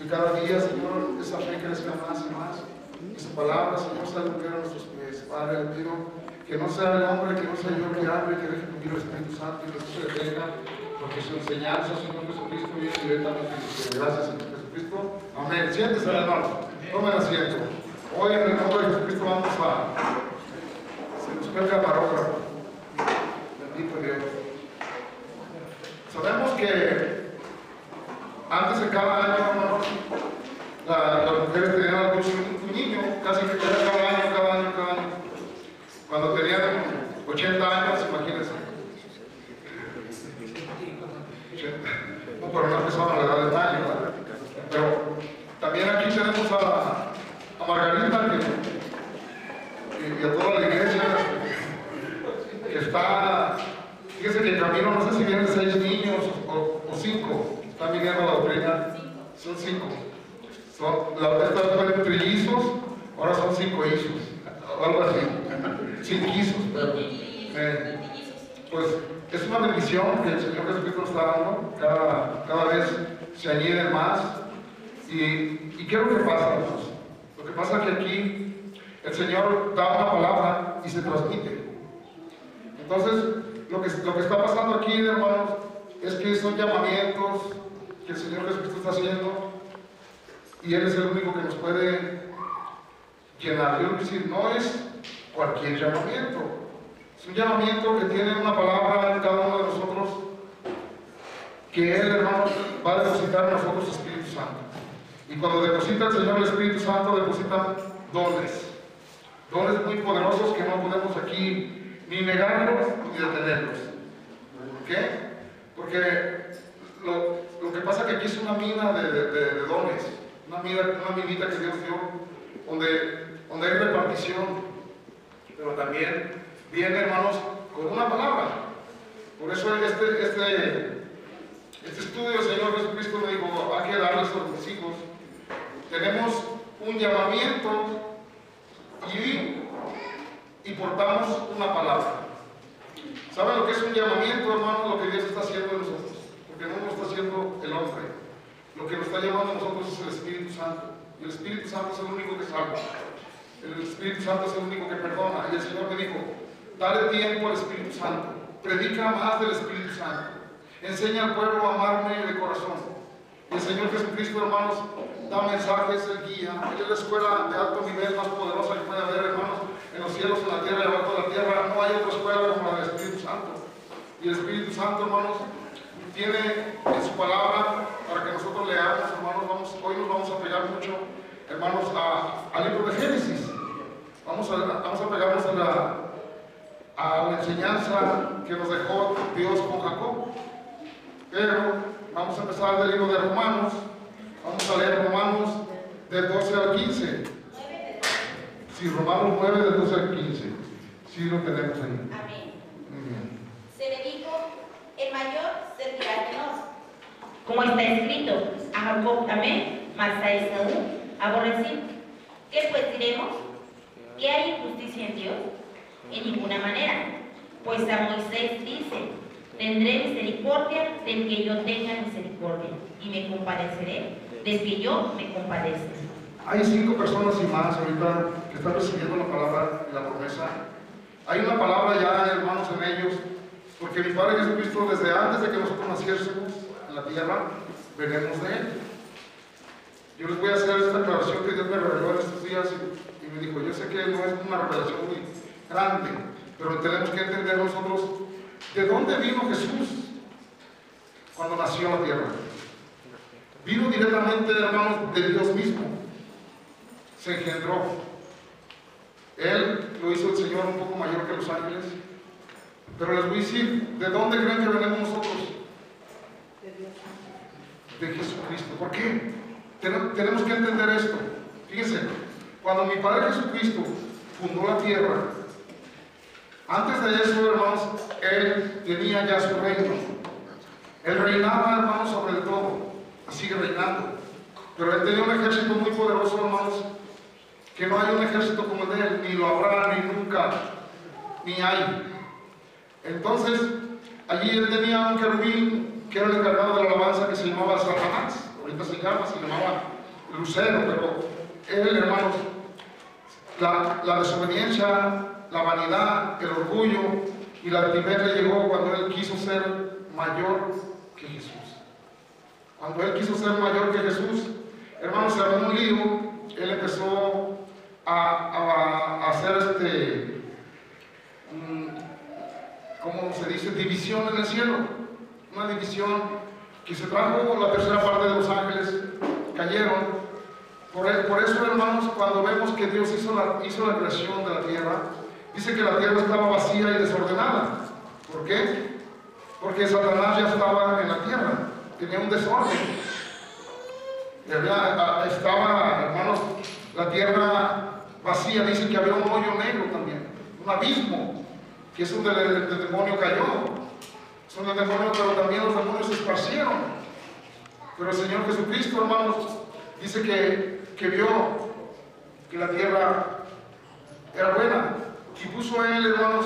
que cada día, Señor, esa fe crezca más y más. Que su palabra, Señor, sea lo que era nuestros pies. Padre, le pido que no sea el hombre, que no sea yo que hable, que deje fluir el Espíritu Santo y que no se detenga, porque su enseñanza, Señor Jesucristo, viene directamente de usted. Gracias, Señor Jesucristo. Amén. Siéntese, hermano. Tomen asiento. Hoy, en el nombre de Jesucristo, vamos a... Se nos cuelga la parábola. Bendito Dios. Sabemos que antes de cada año, hermanos, las mujeres tenían a luz un niño, casi que cada año. Cuando tenían 80 años, imagínense. 80. No, pero no empezaban a la edad de mayo, ¿verdad? Pero también aquí tenemos a Margarita y a toda la iglesia que está, fíjese que en camino, no sé si vienen 6 niños o 5, están viniendo a la doctrina, son 5. Estas fueron trillizos, ahora son 5 hijos, o algo así, 5 hijos, pues es una bendición que el Señor Jesucristo nos está dando, cada vez se añaden más, y ¿qué es lo que pasa, hermanos? Lo que pasa es que aquí el Señor da una palabra y se transmite. Entonces, lo que está pasando aquí, hermanos, es que son llamamientos que el Señor Jesucristo está haciendo, y Él es el único que nos puede llenar. Yo quiero decir, no es cualquier llamamiento, es un llamamiento que tiene una palabra en cada uno de nosotros, que Él, hermanos, va a depositar en nosotros el Espíritu Santo. Y cuando deposita el Señor el Espíritu Santo, depositan dones muy poderosos que no podemos aquí ni negarlos ni detenerlos. ¿Por qué? Porque lo que pasa es que aquí es una mina de dones, una minita que Dios dio, donde hay repartición, pero también viene, hermanos, con una palabra. Por eso este estudio el Señor Jesucristo me dijo, hay que darles a mis hijos. Tenemos un llamamiento y portamos una palabra. ¿Saben lo que es un llamamiento, hermanos? Lo que Dios está haciendo en nosotros, porque no lo está haciendo el hombre. Lo que nos está llamando a nosotros es el Espíritu Santo. Y el Espíritu Santo es el único que salva. El Espíritu Santo es el único que perdona. Y el Señor me dijo, dale tiempo al Espíritu Santo. Predica más del Espíritu Santo. Enseña al pueblo a amarme de corazón. Y el Señor Jesucristo, hermanos, da mensajes, Él guía. Él es la escuela de alto nivel más poderosa que puede haber, hermanos, en los cielos, en la tierra y abajo de la tierra. No hay otra escuela como la del Espíritu Santo. Y el Espíritu Santo, hermanos, tiene en su palabra para que nosotros leamos, hermanos. Hoy nos vamos a pegar mucho, hermanos, al libro de Génesis. Vamos a pegarnos a la enseñanza que nos dejó Dios con Jacob. Pero vamos a empezar del libro de Romanos. Vamos a leer Romanos del 12 al 15. Sí, Romanos 9 del 12 al 15. Sí, lo tenemos ahí. Amén. Muy bien. Se le dijo, el mayor servirá al menor. Como está escrito, a Jacob amé, mas a Esaú aborrecí. ¿Qué pues diremos? ¿Que hay injusticia en Dios? En ninguna manera. Pues a Moisés dice, tendré misericordia del que yo tenga misericordia, y me compadeceré del que yo me compadezca. Hay 5 personas y más ahorita que están recibiendo la palabra y la promesa. Hay una palabra ya, hermanos, en ellos, porque mi Padre Jesucristo, desde antes de que nosotros naciésemos en la tierra, venimos de Él. Yo les voy a hacer esta aclaración que Dios me reveló en estos días y me dijo, yo sé que no es una revelación muy grande, pero tenemos que entender nosotros de dónde vino Jesús cuando nació en la tierra. Vino directamente, hermanos, de Dios mismo. Se engendró. Él lo hizo el Señor un poco mayor que los ángeles. Pero les voy a decir, ¿de dónde creen que venimos nosotros? De Jesucristo. ¿Por qué? Tenemos que entender esto. Fíjense, cuando mi Padre Jesucristo fundó la tierra, antes de eso, hermanos, Él tenía ya su reino. Él reinaba, hermanos, sobre todo. Sigue reinando. Pero Él tenía un ejército muy poderoso, hermanos, que no hay un ejército como el de Él, ni lo habrá, ni nunca, ni hay. Entonces, allí Él tenía un querubín que era el encargado de la alabanza, que se llamaba Satanás, o ahorita se llamaba Lucero, pero él, hermanos, la desobediencia, la vanidad, el orgullo y la altivez le llegó cuando él quiso ser mayor que Jesús. Cuando él quiso ser mayor que Jesús, hermanos, se armó un lío. Él empezó a hacer ¿cómo se dice? División en el cielo. Una división que se trajo la tercera parte de los ángeles, cayeron. Por eso, hermanos, cuando vemos que Dios hizo la creación de la tierra, dice que la tierra estaba vacía y desordenada. ¿Por qué? Porque Satanás ya estaba en la tierra, tenía un desorden. Estaba, hermanos, la tierra vacía. Dice que había un hoyo negro también, un abismo, que es donde el demonio cayó. Son los demonios, pero también los demonios se esparcieron. Pero el Señor Jesucristo, hermanos, dice que vio que la tierra era buena y puso él, hermanos,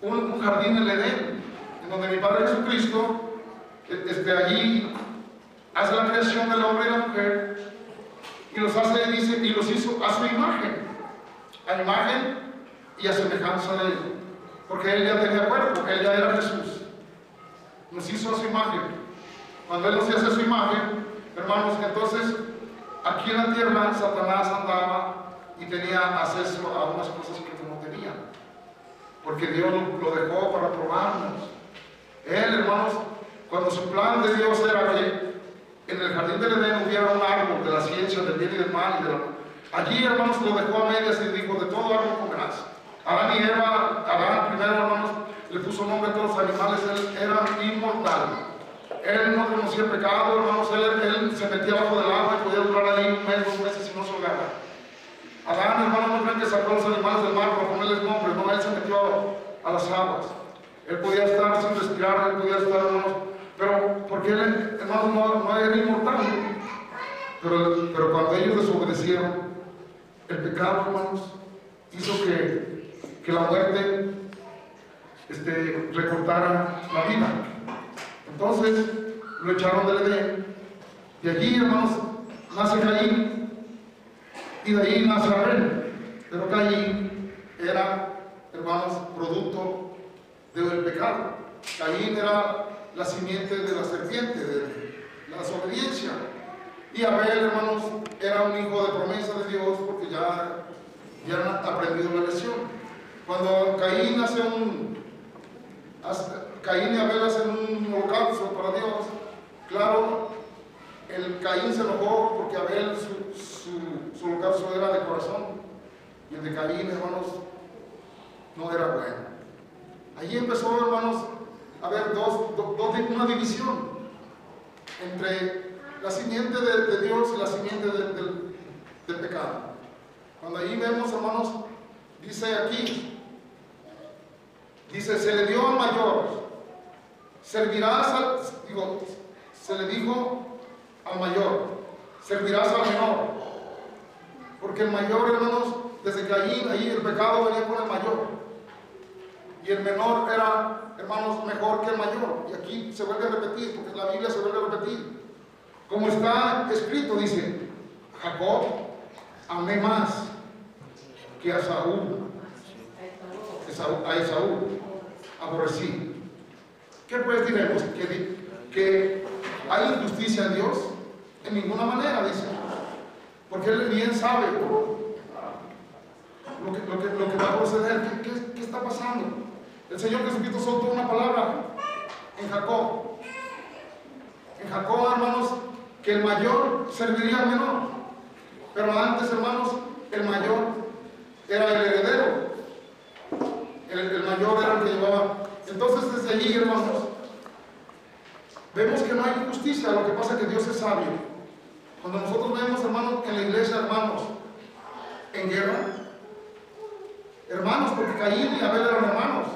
un jardín en el Edén, en donde mi Padre Jesucristo allí hace la creación del hombre y la mujer y los hace, dice, y los hizo a su imagen, y a semejanza de él, porque él ya tenía cuerpo, él ya era Jesús. Nos hizo a su imagen. Cuando él nos hizo a su imagen, hermanos, entonces aquí en la tierra Satanás andaba y tenía acceso a unas cosas que no tenía, porque Dios lo dejó para probarnos. Él, hermanos, cuando su plan de Dios era que en el jardín del Edén hubiera un árbol de la ciencia del bien y del mal, allí, hermanos, lo dejó a medias y dijo: de todo árbol comerás. Adán y Eva, Adán primero, hermanos, le puso nombre a todos los animales. Él era inmortal. Él no conocía el pecado, hermanos. Él se metía bajo del agua y podía durar ahí un mes, 2 meses y no se ahogaba. Adán, hermanos, no creen que sacó a los animales del mar para ponerles nombres. No, él se metió a las aguas. Él podía estar sin respirar, él podía estar, hermanos, pero porque él, hermanos, no era inmortal. Pero cuando ellos desobedecieron, el pecado, hermanos, hizo que la muerte recortara la vida. Entonces lo echaron del Edén, y allí, hermanos, nace Caín, y de ahí nace Abel. Pero Caín era, hermanos, producto del pecado. Caín era la simiente de la serpiente, de la desobediencia. Y Abel, hermanos, era un hijo de promesa de Dios, porque ya han aprendido la lección. Cuando Caín Caín y Abel hacen un holocausto para Dios, claro, el Caín se enojó porque Abel, su holocausto era de corazón, y el de Caín, hermanos, no era bueno. Allí empezó, hermanos, a haber una división entre la simiente de Dios y la simiente del pecado. Cuando allí vemos, hermanos, dice aquí, se le dio al mayor, servirás se le dijo al mayor, servirás al menor, porque el mayor, hermanos, desde Caín, ahí el pecado venía con el mayor, y el menor era, hermanos, mejor que el mayor. Y aquí se vuelve a repetir, porque la Biblia se vuelve a repetir, como está escrito, dice: Jacob amé más que a Esaú aborrecí. ¿Qué pues diremos? ¿Que hay injusticia en Dios? En ninguna manera, dice, porque Él bien sabe lo que va a proceder. ¿Qué está pasando? El Señor Jesucristo soltó una palabra en Jacob. En Jacob, hermanos, que el mayor serviría al menor. Pero antes, hermanos, el mayor era el heredero. El mayor era el que llevaba. Entonces, desde allí, hermanos, vemos que no hay injusticia. Lo que pasa es que Dios es sabio. Cuando nosotros vemos, hermanos, en la iglesia, hermanos, en guerra, hermanos, porque Caín y Abel eran hermanos,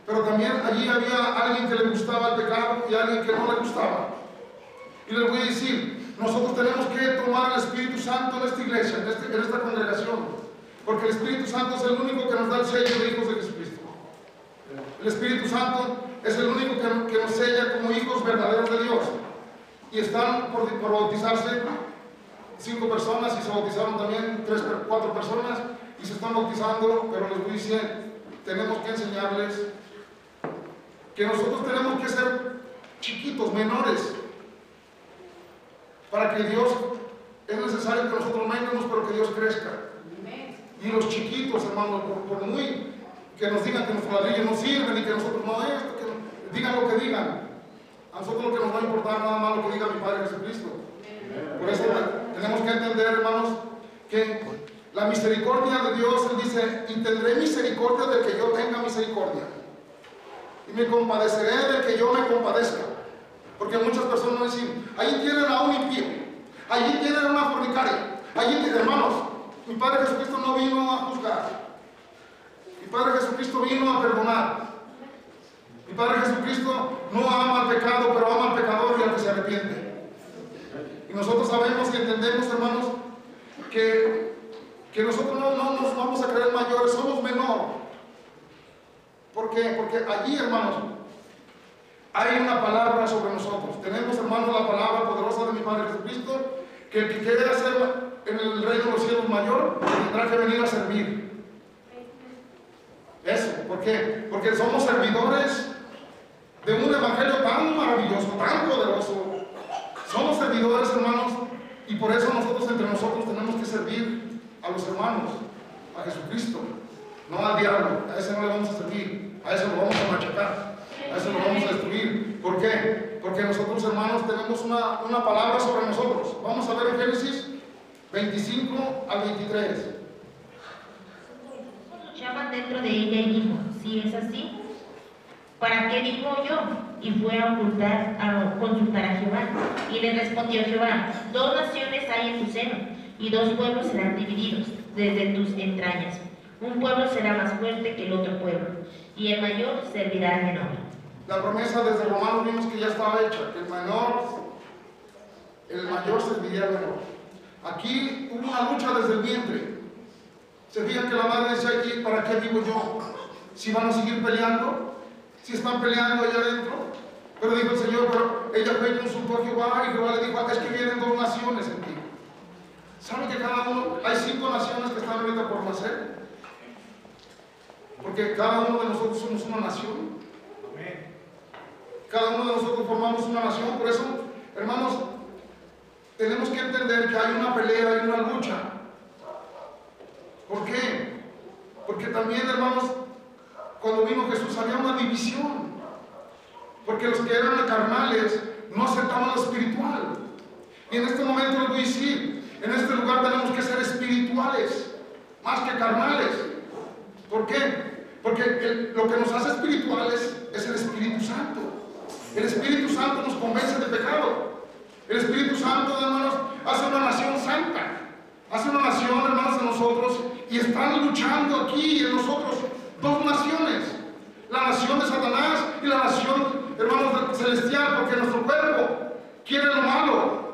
pero también allí había alguien que le gustaba el pecado y alguien que no le gustaba. Y les voy a decir, nosotros tenemos que tomar el Espíritu Santo en esta iglesia, en esta congregación, porque el Espíritu Santo es el único que nos da el sello de hijos de Jesucristo. El Espíritu Santo es el único que nos sella como hijos verdaderos de Dios. y están por bautizarse 5 personas y se bautizaron también 3 o 4 personas y se están bautizando, pero les voy diciendo, tenemos que enseñarles que nosotros tenemos que ser chiquitos, menores, para que Dios, es necesario que nosotros menguemos, pero que Dios crezca. Y los chiquitos, hermanos, por muy que nos digan que nuestros ladrillos no sirven y que nosotros no esto, que digan lo que digan, a nosotros lo que nos va a importar nada más lo que diga mi Padre Jesucristo. Por eso tenemos que entender, hermanos, que la misericordia de Dios, Él dice, y tendré misericordia del que yo tenga misericordia, y me compadeceré del que yo me compadezca. Porque muchas personas dicen, allí tienen a un impío, allí tienen a una fornicaria, allí tienen, hermanos, mi Padre Jesucristo no vino a juzgar, mi Padre Jesucristo vino a perdonar. Mi Padre Jesucristo no ama al pecado, pero ama al pecador y al que se arrepiente. Y nosotros sabemos y entendemos, hermanos, que nosotros no nos vamos a creer mayores, somos menor. ¿Por qué? Porque allí, hermanos, hay una palabra sobre nosotros. Tenemos, hermanos, la palabra poderosa de mi Padre Jesucristo, que el que quiere hacer en el reino de los cielos mayor, tendrá que venir a servir. Eso, ¿por qué? Porque somos servidores de un evangelio tan maravilloso, tan poderoso. Somos servidores, hermanos, y por eso nosotros entre nosotros tenemos que servir a los hermanos, a Jesucristo, no al diablo. A ese no le vamos a servir, a ese lo vamos a machacar, a ese lo vamos a destruir. ¿Por qué? Porque nosotros, hermanos, tenemos una palabra sobre nosotros. Vamos a ver en Génesis 25 al 23. Llaman dentro de ella y dijo, si es así, ¿para qué digo yo? Y fue a consultar a Jehová. Y le respondió Jehová, 2 naciones hay en tu seno, y 2 pueblos serán divididos desde tus entrañas. Un pueblo será más fuerte que el otro pueblo, y el mayor servirá al menor. La promesa desde Romanos vimos que ya estaba hecha, que el mayor serviría al menor. Aquí hubo una lucha desde el vientre. Se fijan que la madre decía aquí, ¿para qué vivo yo? Si van a seguir peleando, si están peleando allá adentro. Pero dijo el Señor, pero ella fue y consultó a Jehová, y Jehová le dijo, es que vienen 2 naciones en ti. ¿Saben que cada uno, hay 5 naciones que están ahorita por nacer? Porque cada uno de nosotros somos una nación. Cada uno de nosotros formamos una nación. Por eso, hermanos, tenemos que entender que hay una pelea, hay una lucha. ¿Por qué? Porque también, hermanos, cuando vino Jesús había una división. Porque los que eran carnales no aceptaban lo espiritual. Y en este momento les voy a decir, en este lugar tenemos que ser espirituales, más que carnales. ¿Por qué? Porque lo que nos hace espirituales es el Espíritu Santo. El Espíritu Santo nos convence de pecado. El Espíritu Santo, hermanos, hace una nación santa. Hace una nación, hermanos, en nosotros, y están luchando aquí en nosotros 2 naciones. La nación de Satanás y la nación, hermanos, celestial, porque nuestro cuerpo quiere lo malo,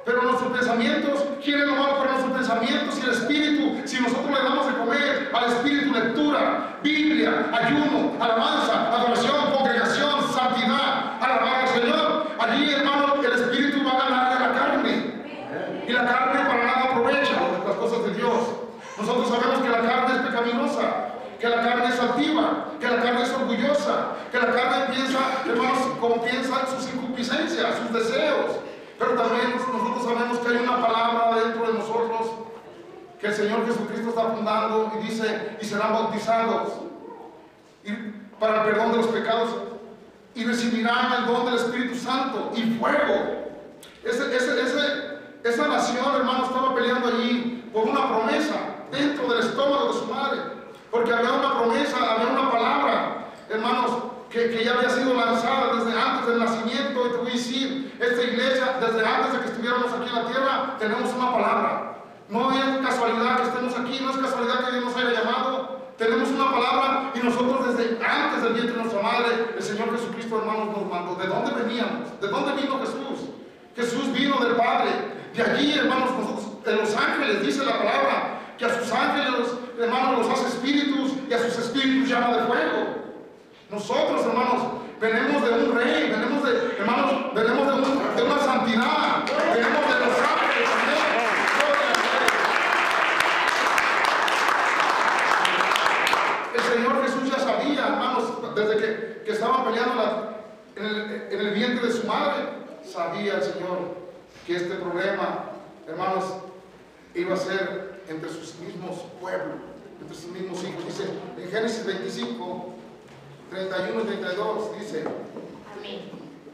pero nuestros pensamientos quieren lo malo, pero nuestros pensamientos y el Espíritu, si nosotros le damos de comer al Espíritu lectura, Biblia, ayuno, alabanza, adoración, congregación, santidad, alabar al Señor, allí, hermano, el Espíritu va a ganar de la carne. Y la carne para nada aprovecha las cosas de Dios. Nosotros sabemos que la carne es pecaminosa, que la carne es altiva, que la carne es orgullosa, que la carne piensa, hermanos, como piensa sus concupiscencias, sus deseos. Pero también nosotros sabemos que hay una palabra dentro de nosotros que el Señor Jesucristo está fundando y dice, y serán bautizados para el perdón de los pecados y recibirán el don del Espíritu Santo y fuego. Esa nación, hermano, estaba peleando allí por una promesa dentro del estómago de su madre, porque había una promesa, había una palabra, hermanos, que ya había sido lanzada desde antes del nacimiento. Y te voy a decir, esta iglesia, desde antes de que estuviéramos aquí en la tierra, tenemos una palabra. No es casualidad que estemos aquí, no es casualidad que Dios nos haya llamado. Tenemos una palabra y nosotros desde antes del vientre de nuestra madre, el Señor Jesucristo, hermanos, nos mandó. ¿De dónde veníamos? ¿De dónde vino Jesús? Jesús vino del Padre. De allí, hermanos, nosotros, de los ángeles, dice la palabra, que a sus ángeles, hermanos, los hace espíritus y a sus espíritus llama de fuego. Nosotros, hermanos, venimos de un rey, venimos de, hermanos, venimos de una santidad. sabía el Señor que este problema, hermanos, iba a ser entre sus mismos pueblos, entre sus mismos hijos. Dice en Génesis 25, 31 y 32, dice: amén.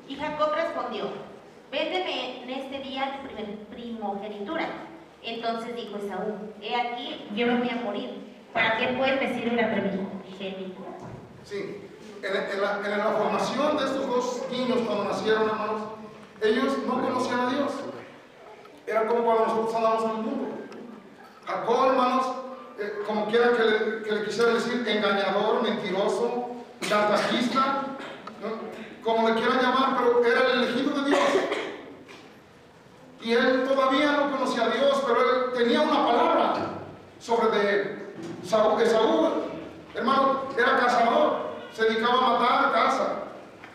Y Jacob respondió: véndeme en este día tu primogenitura. Entonces dijo Esaú: he aquí, yo me voy a morir. ¿Para qué pues me sirve la primogenitura? Sí, en la formación de estos dos niños cuando nacieron, hermanos, ellos no conocían a Dios. Era como cuando nosotros andamos en el mundo. Jacob, hermanos, como quiera que le quisiera decir, engañador, mentiroso, chantajista, ¿no? Como le quieran llamar, pero era el elegido de Dios. Y él todavía no conocía a Dios, pero él tenía una palabra sobre de él. Esaú, hermano, era cazador, se dedicaba a matar, caza.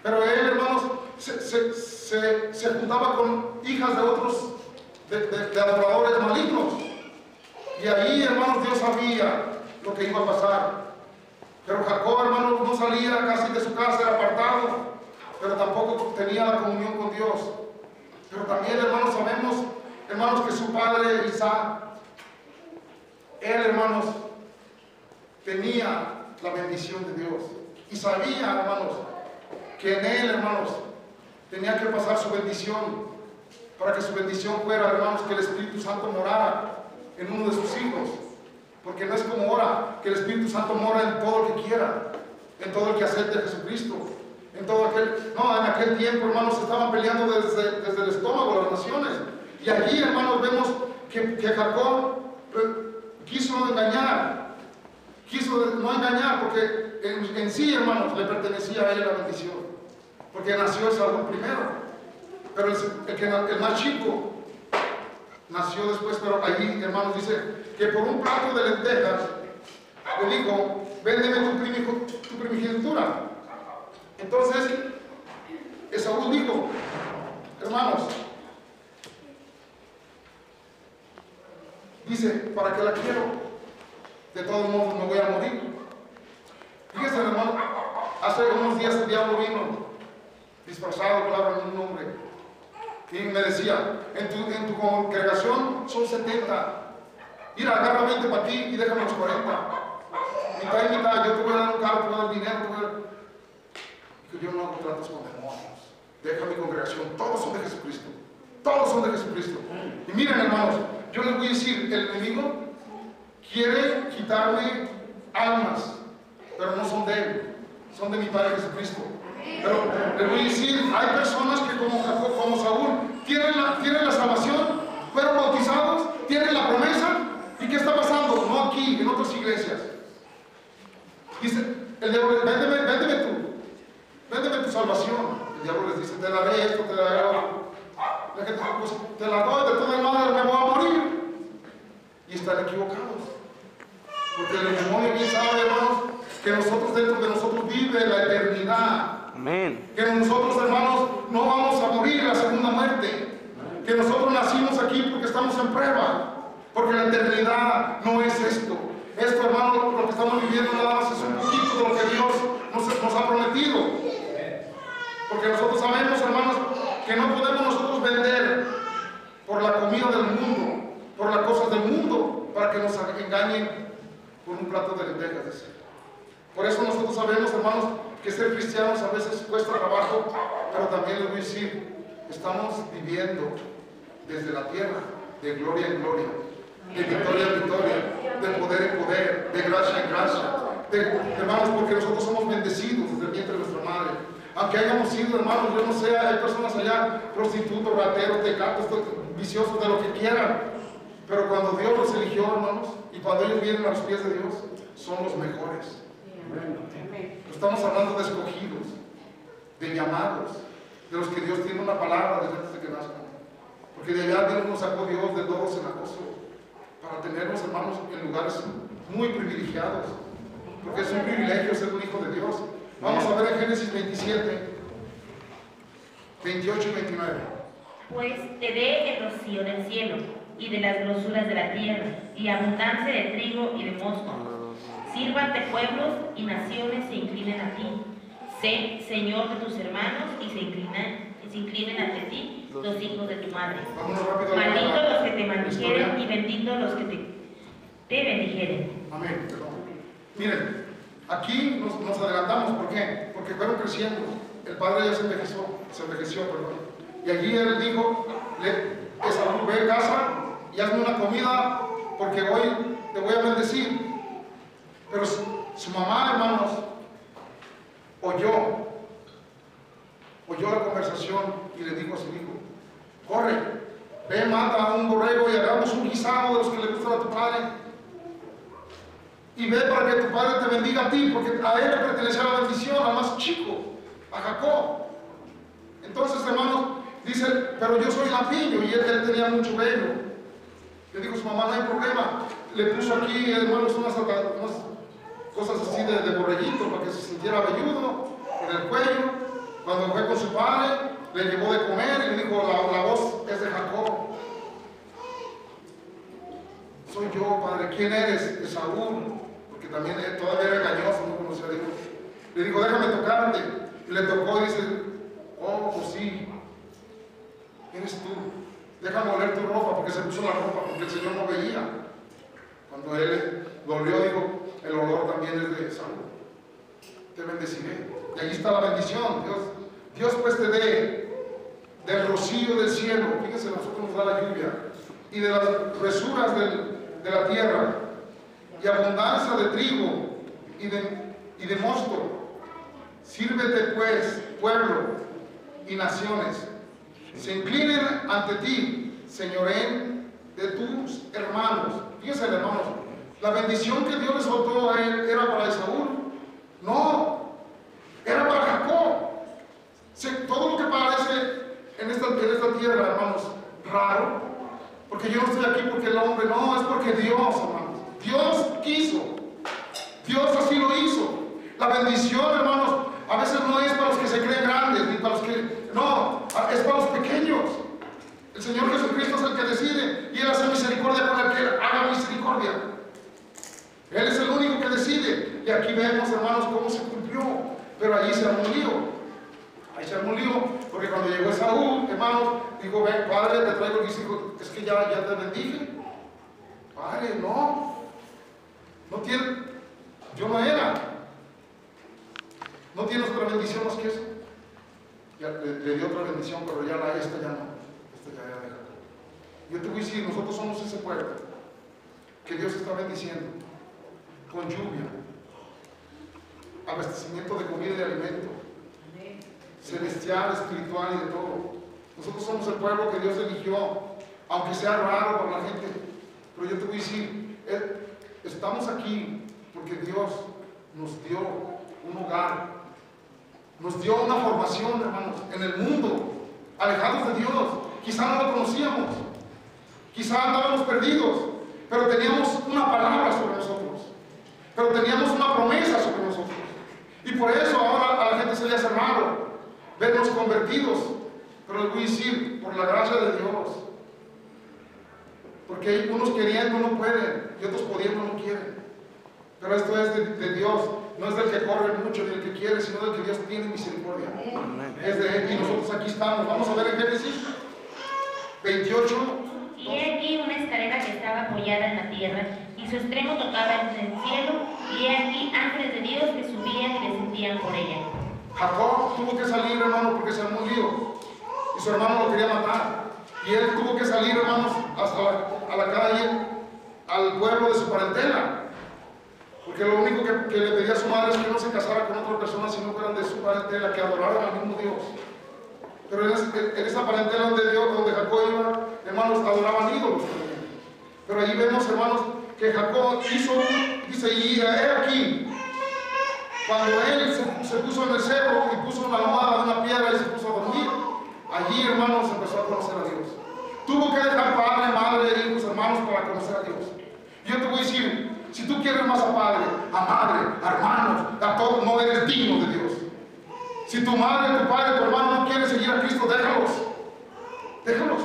Pero él, hermanos, se juntaba con hijas de otros, de adoradores malignos. Y ahí, hermanos, Dios sabía lo que iba a pasar. Pero Jacob, hermanos, no salía casi de su casa, era apartado, pero tampoco tenía la comunión con Dios. Pero también, hermanos, sabemos, hermanos, que su padre Isaac, él, hermanos, tenía la bendición de Dios. Y sabía, hermanos, que en él, hermanos, tenía que pasar su bendición, para que su bendición fuera, hermanos, que el Espíritu Santo morara en uno de sus hijos. Porque no es como ahora, que el Espíritu Santo mora en todo el que quiera, en todo el que acepte a Jesucristo, en todo aquel... No, en aquel tiempo, hermanos, estaban peleando desde el estómago las naciones. Y allí, hermanos, vemos que Jacob quiso no engañar, porque en sí, hermanos, le pertenecía a él la bendición, porque nació Esaú primero, pero el más chico nació después. Pero allí, hermanos, dice que por un plato de lentejas le dijo: véndeme tu primogenitura. Entonces Esaú dijo: hermanos, dice, ¿para qué la quiero? De todos modos me voy a morir. Fíjense, hermano, hace unos días el diablo vino disfrazado, claro, en un hombre, y me decía: en tu congregación son 70, mira, agarra 20 para ti y déjame los 40, mitad y mitad, yo te voy a dar un carro, te voy a dar dinero, Dijo: yo no hago tratos con demonios, deja mi congregación, todos son de Jesucristo, todos son de Jesucristo. Y miren, hermanos, yo les voy a decir, el enemigo quiere quitarme almas, pero no son de él, son de mi Padre Jesucristo. Pero les voy a decir, hay personas que como Jacob, como Saúl, tienen la salvación, fueron bautizados, tienen la promesa. ¿Y qué está pasando? No aquí, en otras iglesias. Dice el diablo: véndeme tu salvación. El diablo les dice: te daré esto, te daré lo. La gente: pues te la doy, de todas maneras me voy a morir. Y están equivocados, porque el demonio bien sabe, hermanos, que nosotros, dentro de nosotros vive la eternidad. Amén. Que nosotros, hermanos, no vamos a morir la segunda muerte. Que nosotros nacimos aquí porque estamos en prueba, porque la eternidad no es esto. Esto, hermanos, lo que estamos viviendo nada más es un poquito de lo que Dios nos ha prometido. Porque nosotros sabemos, hermanos, que no podemos nosotros vender por la comida del mundo, por las cosas del mundo, para que nos engañen con un plato de lentejas. Por eso nosotros sabemos, hermanos, que ser cristianos a veces cuesta trabajo, pero también les voy a decir, estamos viviendo desde la tierra, de gloria en gloria, de victoria en victoria, de poder en poder, de gracia en gracia, hermanos, porque nosotros somos bendecidos desde el vientre de nuestra madre. Aunque hayamos sido, hermanos, yo no sé, hay personas allá, prostitutos, rateros, tecatos, viciosos, de lo que quieran, pero cuando Dios los eligió, hermanos, y cuando ellos vienen a los pies de Dios, son los mejores. Estamos hablando de escogidos, de llamados, de los que Dios tiene una palabra desde antes de que nazcan. Porque de allá Dios nos sacó Dios de todo cenagoso, para tenernos, hermanos, en lugares muy privilegiados, porque es un privilegio ser un hijo de Dios. Vamos a ver en Génesis 27, 28 y 29. Pues te dé el rocío del cielo y de las grosuras de la tierra, y abundancia de trigo y de mosto. Sírvate pueblos y naciones se inclinen a ti. Sé Señor de tus hermanos y se inclinen ante ti. los hijos de tu madre. Vámonos rápido. Maldito los que te maldijeren y bendito los que te bendijeren. Amén. Perdón. Miren, aquí nos adelantamos. ¿Por qué? Porque fueron creciendo. El padre ya se envejeció, perdón. Y allí él dijo, Esaú, ve a casa y hazme una comida porque hoy te voy a bendecir. Pero su mamá, hermanos, oyó la conversación y le dijo a su hijo, corre, ve, mata a un borrego y hagamos un guisado de los que le gustan a tu padre. Y ve para que tu padre te bendiga a ti, porque a él le pertenecía la bendición, al más chico, a Jacob. Entonces, hermanos, dice, pero yo soy lampiño, y él tenía mucho velo. Le dijo a su mamá, no hay problema. Le puso aquí, hermanos, unas cosas así de borreguito para que se sintiera velludo en el cuello. Cuando fue con su padre, le llevó de comer y le dijo, la voz es de Jacob. Soy yo, padre. ¿Quién eres? Esaú. Porque también todavía era engañoso, no conocía a Dios. Le dijo, déjame tocarte. Y le tocó y dice, oh, pues sí, eres tú. Déjame oler tu ropa, porque se puso la ropa, porque el Señor no veía. Cuando él lo olió, dijo, el olor también es de Esaú. Te bendeciré. Y allí está la bendición. Dios pues te dé del rocío del cielo. Fíjense, nosotros nos da la lluvia. Y de las resuras de la tierra. Y abundancia de trigo y de mosto. Sírvete pues, pueblo y naciones. Se inclinen ante ti, señorén de tus hermanos. Fíjense, hermanos, la bendición que Dios le soltó a él era para Esaú. No, era para Jacob. Todo lo que parece en esta tierra, hermanos, raro, porque yo no estoy aquí porque el hombre, no, es porque Dios, hermanos, Dios quiso, Dios así lo hizo. La bendición, hermanos, a veces no es para los que se creen grandes, ni para los que, no, es para los pequeños. El Señor Jesucristo es el que decide, y Él hace misericordia con el que haga misericordia. Él es el único que decide. Y aquí vemos, hermanos, cómo se cumplió. Pero allí se armó un lío. Ahí se armó un lío, porque cuando llegó Esaú, hermanos, dijo, ven, padre, te traigo el hijo, es que ya te bendije. Padre, no tiene, yo no era. No tienes otra bendición más que eso. Ya le dio otra bendición, pero esta ya no. Esta ya era de Jacob. Yo te voy a decir, nosotros somos ese pueblo que Dios está bendiciendo con lluvia, abastecimiento de comida y de alimento, celestial, espiritual y de todo. Nosotros somos el pueblo que Dios eligió, aunque sea raro para la gente. Pero yo te voy a decir, estamos aquí porque Dios nos dio un hogar, nos dio una formación, hermanos, en el mundo, alejados de Dios. Quizá no lo conocíamos, quizá andábamos perdidos, pero teníamos una palabra sobre nosotros, pero teníamos una promesa sobre nosotros. Y por eso ahora a la gente se le hace raro vernos convertidos. Pero les voy a decir, por la gracia de Dios, porque hay unos queriendo no pueden, y otros pudiendo no quieren. Pero esto es de Dios, no es del que corre mucho ni del que quiere, sino del que Dios tiene misericordia. Es de Él, y nosotros aquí estamos. Vamos a ver en Génesis 28. Y he aquí una escalera que estaba apoyada en la tierra, y su extremo tocaba en el cielo, y he aquí ángeles de Dios que subían y descendían por ella. Jacob tuvo que salir, hermano, porque se armó un lío, y su hermano lo quería matar. Y él tuvo que salir, hermanos, hasta la calle, al pueblo de su parentela. Porque lo único que le pedía a su madre es que no se casara con otra persona si no fueran de su parentela, que adoraran al mismo Dios. Pero en esa parentela donde Jacob iba, hermanos, adoraban ídolos. Pero allí vemos, hermanos, que Jacob dice, y he aquí, cuando él se puso en el cerro y puso una almohada de una piedra y se puso a dormir, allí, hermanos, empezó a conocer a Dios. Tuvo que dejar padre, madre, hijos, hermanos para conocer a Dios. Y yo te voy a decir, si tú quieres más a padre, a madre, a hermanos, a todos, no eres digno de Dios. Si tu madre, tu padre, tu hermano no quieren seguir a Cristo, déjalos. Déjalos.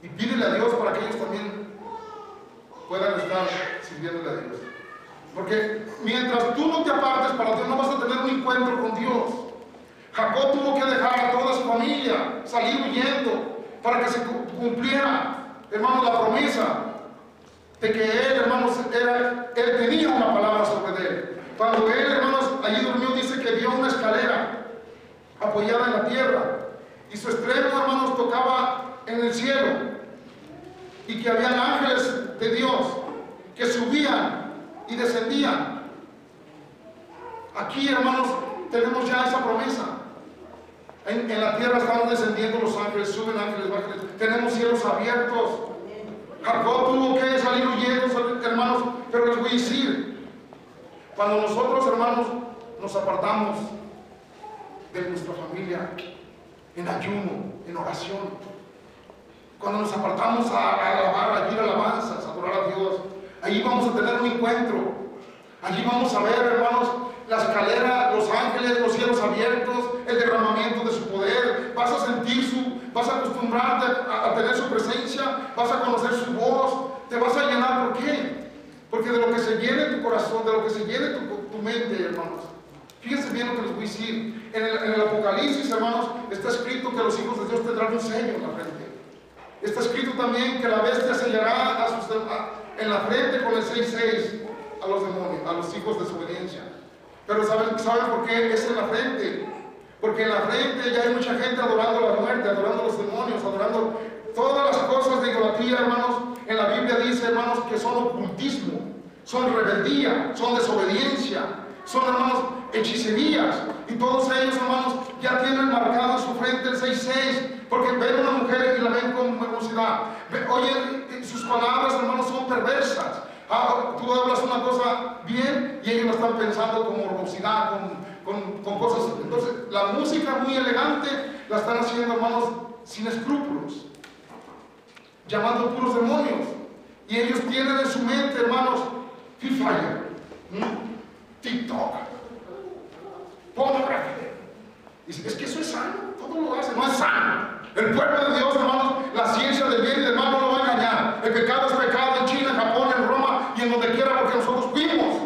Y pídele a Dios para que ellos también puedan estar sirviéndole a Dios. Porque mientras tú no te apartes para Dios, no vas a tener un encuentro con Dios. Jacob tuvo que dejar a toda su familia familia salir huyendo para que se cumpliera, hermanos, la promesa de que él, hermanos, él tenía una palabra sobre él. Cuando él, hermanos, allí durmió, dice que vio una escalera apoyada en la tierra y su extremo, hermanos, tocaba en el cielo, y que habían ángeles de Dios que subían y descendían. Aquí, hermanos, tenemos ya esa promesa. En la tierra están descendiendo los ángeles, suben ángeles, ángeles. Tenemos cielos abiertos. Jacob tuvo que salir huyendo, hermanos, pero les voy a decir, cuando nosotros, hermanos, nos apartamos de nuestra familia en ayuno, en oración, cuando nos apartamos a alabar, a ir a alabanzas, a adorar a Dios, allí vamos a tener un encuentro. Allí vamos a ver, hermanos, la escalera, los ángeles, los cielos abiertos, el derramamiento de su poder. Vas a sentir vas a acostumbrarte a tener su presencia, vas a conocer su voz, te vas a llenar. ¿Por qué? Porque de lo que se llene tu corazón, de lo que se llene tu mente, hermanos. Fíjense bien lo que les voy a decir. En el Apocalipsis, hermanos, está escrito que los hijos de Dios tendrán un sello en la frente. Está escrito también que la bestia sellará en la frente con el 666 a los demonios, a los hijos de desobediencia. Pero ¿saben por qué es en la frente? Porque en la frente ya hay mucha gente adorando la muerte, adorando los demonios, adorando todas las cosas de idolatría, hermanos. En la Biblia dice, hermanos, que son ocultismo, son rebeldía, son desobediencia, son, hermanos, hechicerías. Y todos ellos, hermanos, ya tienen marcado en su frente el 666. Porque ven a una mujer y la ven con hermosidad. Oye, sus palabras, hermanos, son perversas. Tú hablas una cosa bien y ellos la están pensando con morbosidad, con cosas. Entonces, la música muy elegante la están haciendo, hermanos, sin escrúpulos, llamando puros demonios. Y ellos tienen en su mente, hermanos, Free Fire, TikTok, pornografía. Dice, es que eso es sano, todo lo hace, no es sano. El pueblo de Dios, hermanos, la ciencia del bien y del mal no lo va a engañar. El pecado es pecado en China, en Japón, en Roma y en donde quiera, porque nosotros fuimos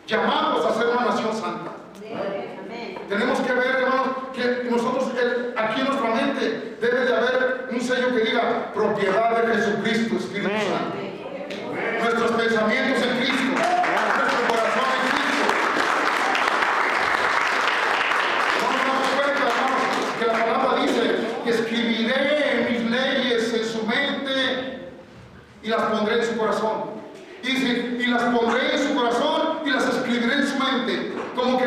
llamados a ser una nación santa. Amén. Tenemos que ver, hermanos, que nosotros aquí en nuestra mente debe de haber un sello que diga propiedad de Jesucristo, Espíritu Santo. Nuestros pensamientos en Cristo, nuestro corazón en Cristo. No nos damos cuenta, hermanos, que la palabra dice que escribiré mis leyes en su mente y las pondré en su corazón. Y dice, y las pondré en su corazón y las escribiré en su mente. Como que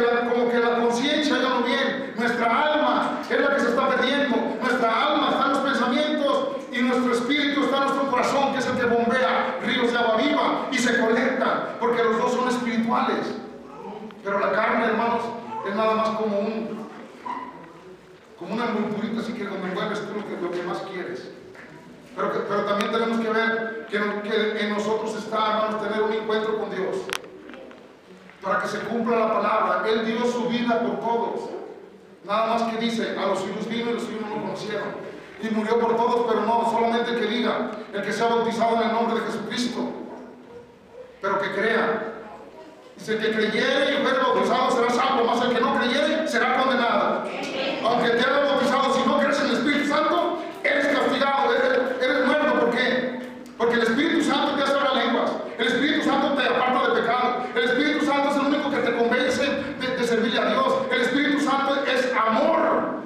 la conciencia, ya lo bien, nuestra alma es la que se está perdiendo. Nuestra alma está en los pensamientos y nuestro espíritu está en nuestro corazón, que es el que bombea ríos de agua viva y se conectan, porque los dos son espirituales. Pero la carne, hermanos, es nada más como una envolturita, así que cuando envuelves tú lo que más quieres. Pero también tenemos que ver que en nosotros está, hermanos, tener un encuentro con Dios para que se cumpla la palabra. Él dio su vida por todos. Nada más que dice, a los suyos vino y los suyos no lo conocieron. Y murió por todos, pero no solamente el que diga, el que sea bautizado en el nombre de Jesucristo, pero que crea. Dice, el que creyere y fuere bautizado será salvo, mas el que no creyere será condenado. Aunque te haya bautizado, si no crees en el Espíritu Santo, eres castigado, eres muerto. ¿Por qué? Porque el Espíritu Santo te hace hablar lenguas. El Espíritu Santo te aparta de pecado. El Espíritu Santo es el único que te convence de servirle a Dios. El Espíritu Santo es amor.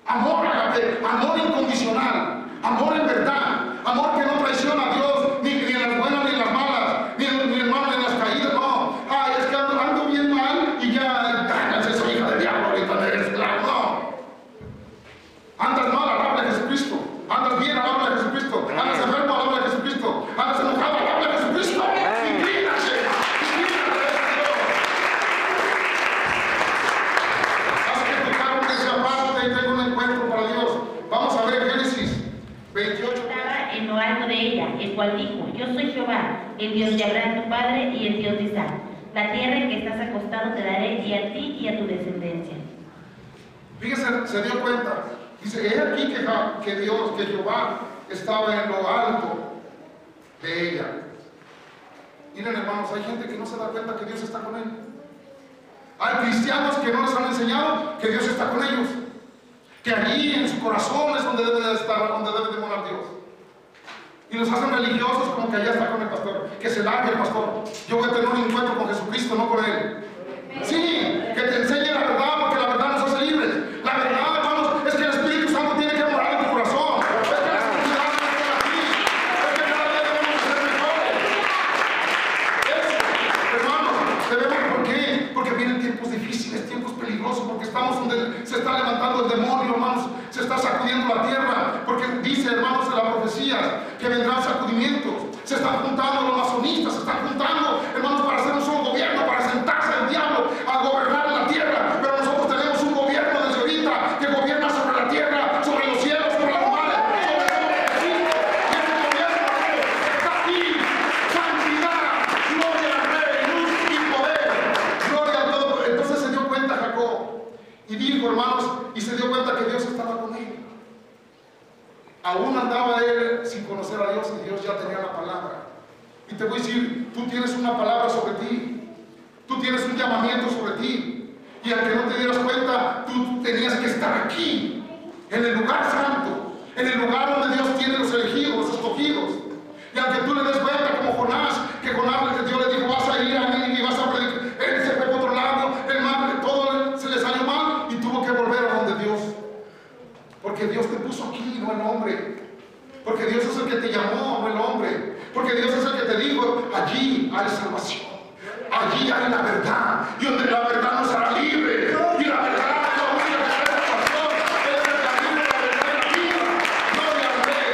Amor, amor incondicional. Amor en verdad. Amor que no traiciona a Dios, ni en las buenas ni en las malas, ni hermano, ni en las caídas. No. Es que ando bien mal y ya soy hija del diablo, ahorita eres claro. No. Andas mal, habla de Jesucristo. Andas bien, habla de Jesucristo. Andas enfermo, habla de Jesucristo. Andas enojado, habla de Jesucristo. Inclínase. Haz que tu carne se aparte y tenga un encuentro para Dios. Vamos a ver Génesis 28. Estaba en lo alto de ella, el cual dijo, yo soy Jehová, el Dios de Abraham tu padre y el Dios de Isaac. La tierra en que estás acostado te daré, y a ti y a tu descendencia. Fíjese, se dio cuenta. Dice, he aquí que Dios, que Jehová estaba en lo alto de ella. Miren, hermanos, hay gente que no se da cuenta que Dios está con él. Hay cristianos que no les han enseñado que Dios está con ellos, que allí en su corazón es donde debe de estar, donde debe de morar Dios. Y nos hacen religiosos como que allá está con el pastor, que se largue el pastor. Yo voy a tener un encuentro con Jesucristo, no con él. Sí, que te enseñe la verdad, porque la verdad nos hace libres. La verdad, hermanos, es que el Espíritu Santo tiene que morar en tu corazón. Es que la santidad no está aquí. Es que cada día debemos ser mejores. Hermanos, debemos, ¿por qué? Porque vienen tiempos difíciles, tiempos peligrosos, porque estamos donde se está levantando el demonio, hermanos, se está sacudiendo la tierra, porque dice, hermanos, en la profecía que vendrán sacudimientos. Se están juntando los masonistas, se están juntando, hermanos, para hacer un solo gobierno, para sentarse el diablo a gobernar la tierra. Pero nosotros tenemos un gobierno desde ahorita que gobierna sobre la tierra, sobre los cielos, sobre los mares, sobre todo el mundo. Y ese gobierno está aquí. Santidad, gloria al Rey, luz y poder, gloria a todo. Entonces se dio cuenta Jacob y dijo, hermanos, y se dio cuenta que Dios estaba con él. Aún andaba él sin conocer a Dios y Dios ya tenía la palabra. Y te voy a decir, tú tienes una palabra sobre ti. Tú tienes un llamamiento sobre ti. Y aunque no te dieras cuenta, tú tenías que estar aquí, en el lugar santo, en el lugar donde Dios tiene los elegidos, los escogidos. Y aunque tú le des cuenta como Jonás, que Jonás, Dios le dijo, vas a ir a mí y vas a predicar. Él se fue por otro lado, el mal, todo se le salió mal y tuvo que volver a donde Dios. Porque Dios te puso aquí, no el hombre. Porque Dios es el que te llamó, no el hombre. Porque Dios es el que te dijo, allí hay salvación. Allí hay la verdad. Y donde la verdad nos hará libre. Y la verdad es la única que trae salvación. Es el camino, la verdad y la vida. Gloria al Rey.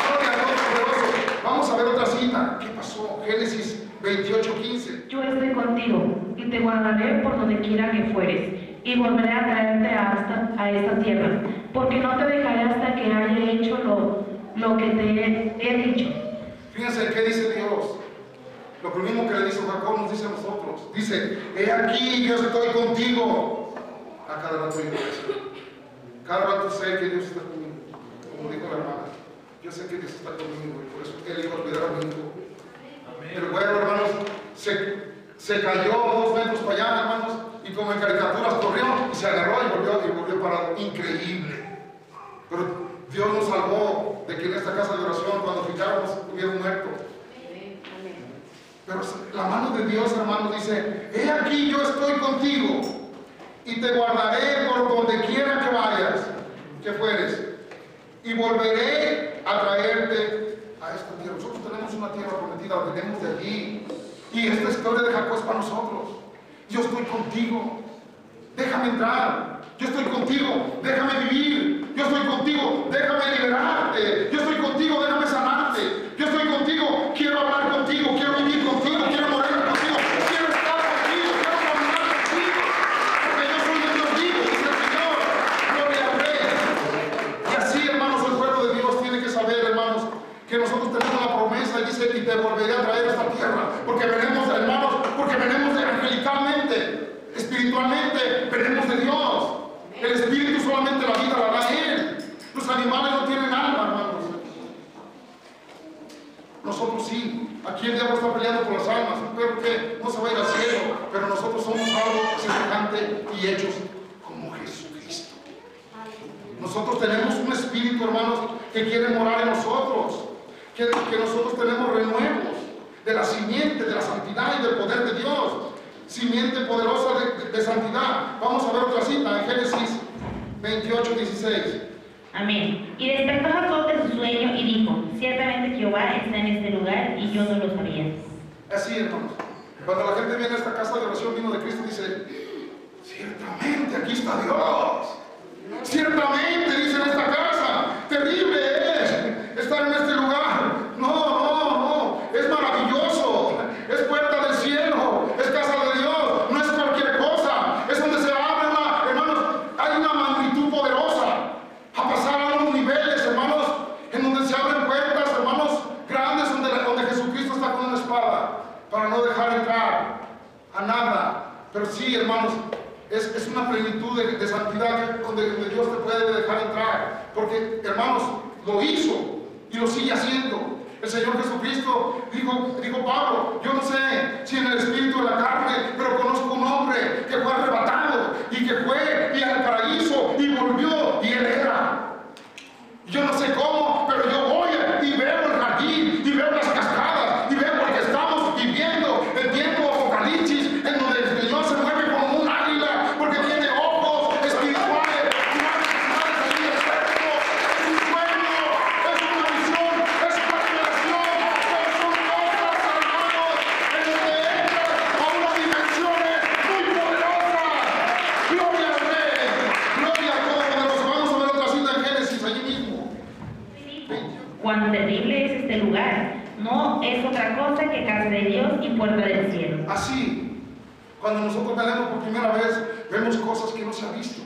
Gloria al Todopoderoso. Vamos a ver otra cita. ¿Qué pasó? Génesis 28:15. Yo estoy contigo y te guardaré por donde quiera que fueres, y volveré a traerte a esta tierra, porque no te dejaré hasta que haya hecho lo que te he dicho. Fíjense qué dice Dios. Lo mismo que le dice Jacob nos dice a nosotros. Dice, he aquí yo estoy contigo. A cada rato yo sé. Cada rato sé que Dios está conmigo. Como dijo la hermana, yo sé que Dios está conmigo y por eso Él iba a olvidar a mi hijo. El güero, hermanos, se cayó 2 metros para allá, hermanos, y como en caricaturas corrió y se agarró y volvió parado. Increíble. Pero Dios nos salvó de que en esta casa de oración, cuando ficáramos, hubieran muerto. Pero la mano de Dios, hermanos, dice, he aquí yo estoy contigo y te guardaré por donde quiera que vayas, que fueres, y volveré a traerte a esta tierra. Nosotros tenemos una tierra prometida, venimos de allí. Y esta historia de Jacob es para nosotros. Yo estoy contigo, déjame entrar. Yo estoy contigo, déjame vivir. Yo estoy contigo, déjame liberarte. Yo estoy contigo, déjame sanarte. Yo estoy contigo, quiero hablar contigo, quiero vivir contigo, quiero morir contigo, quiero estar contigo, quiero caminar contigo. Porque yo soy el Dios vivo, dice el Señor. Gloria al Rey. Y así, hermanos, el pueblo de Dios tiene que saber, hermanos, que nosotros tenemos la promesa y dice, y te volveré a traer a esta tierra. Porque venimos, hermanos, porque venimos angelicalmente, espiritualmente, venimos de Dios. El espíritu solamente la vida la da Él. Los animales no tienen alma, hermanos. Nosotros sí. Aquí el diablo está peleando por las almas. Pero que no se va a ir al cielo. Pero nosotros somos algo semejante y hechos como Jesucristo. Nosotros tenemos un espíritu, hermanos, que quiere morar en nosotros. Que nosotros tenemos renuevos de la simiente, de la santidad y del poder de Dios. Simiente poderosa de santidad. Vamos a ver otra cita en Génesis 28:16. Amén. Y despertó Jacob de su sueño y dijo, ciertamente Jehová está en este lugar y yo no lo sabía. Así, hermanos. Cuando la gente viene a esta casa de oración, vino de Cristo, dice, ciertamente aquí está Dios. Ciertamente, dice en esta casa, terrible es estar en este lugar. No, es maravilloso. Es puerta del cielo, es casa de Dios, no es cualquier cosa. Es donde se abre hermanos, hay una magnitud poderosa a pasar a unos niveles, hermanos, en donde se abren puertas, hermanos, grandes, donde Jesucristo está con una espada para no dejar entrar a nada. Pero sí, hermanos, es una plenitud de santidad donde Dios te puede dejar entrar. Porque, hermanos, lo hizo y lo sigue haciendo. El Señor Jesucristo dijo Pablo, yo no sé si en el espíritu de la carne, pero conozco un hombre que fue arrebatado y que fue y al paraíso y cuán terrible es este lugar. No es otra cosa que casa de Dios y puerta del cielo. Así, cuando nosotros leemos por primera vez, vemos cosas que no se han visto.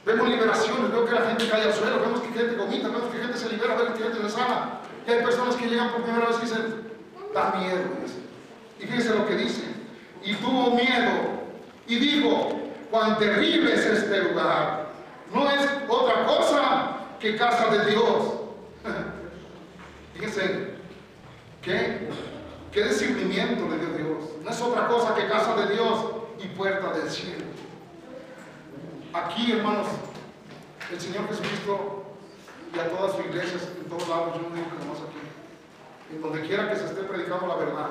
Vemos liberaciones, vemos que la gente cae al suelo, vemos que gente vomita, vemos que gente se libera, vemos que gente se sana. Y hay personas que llegan por primera vez y dicen, da miedo, dicen. Y fíjense lo que dice. Y tuvo miedo y dijo, cuán terrible es este lugar. No es otra cosa que casa de Dios. Fíjense, ¿qué discernimiento le dio Dios? No es otra cosa que casa de Dios y puerta del cielo. Aquí, hermanos, el Señor Jesucristo y a todas sus iglesias, en todos lados, yo no digo que nomás aquí, en donde quiera que se esté predicando la verdad,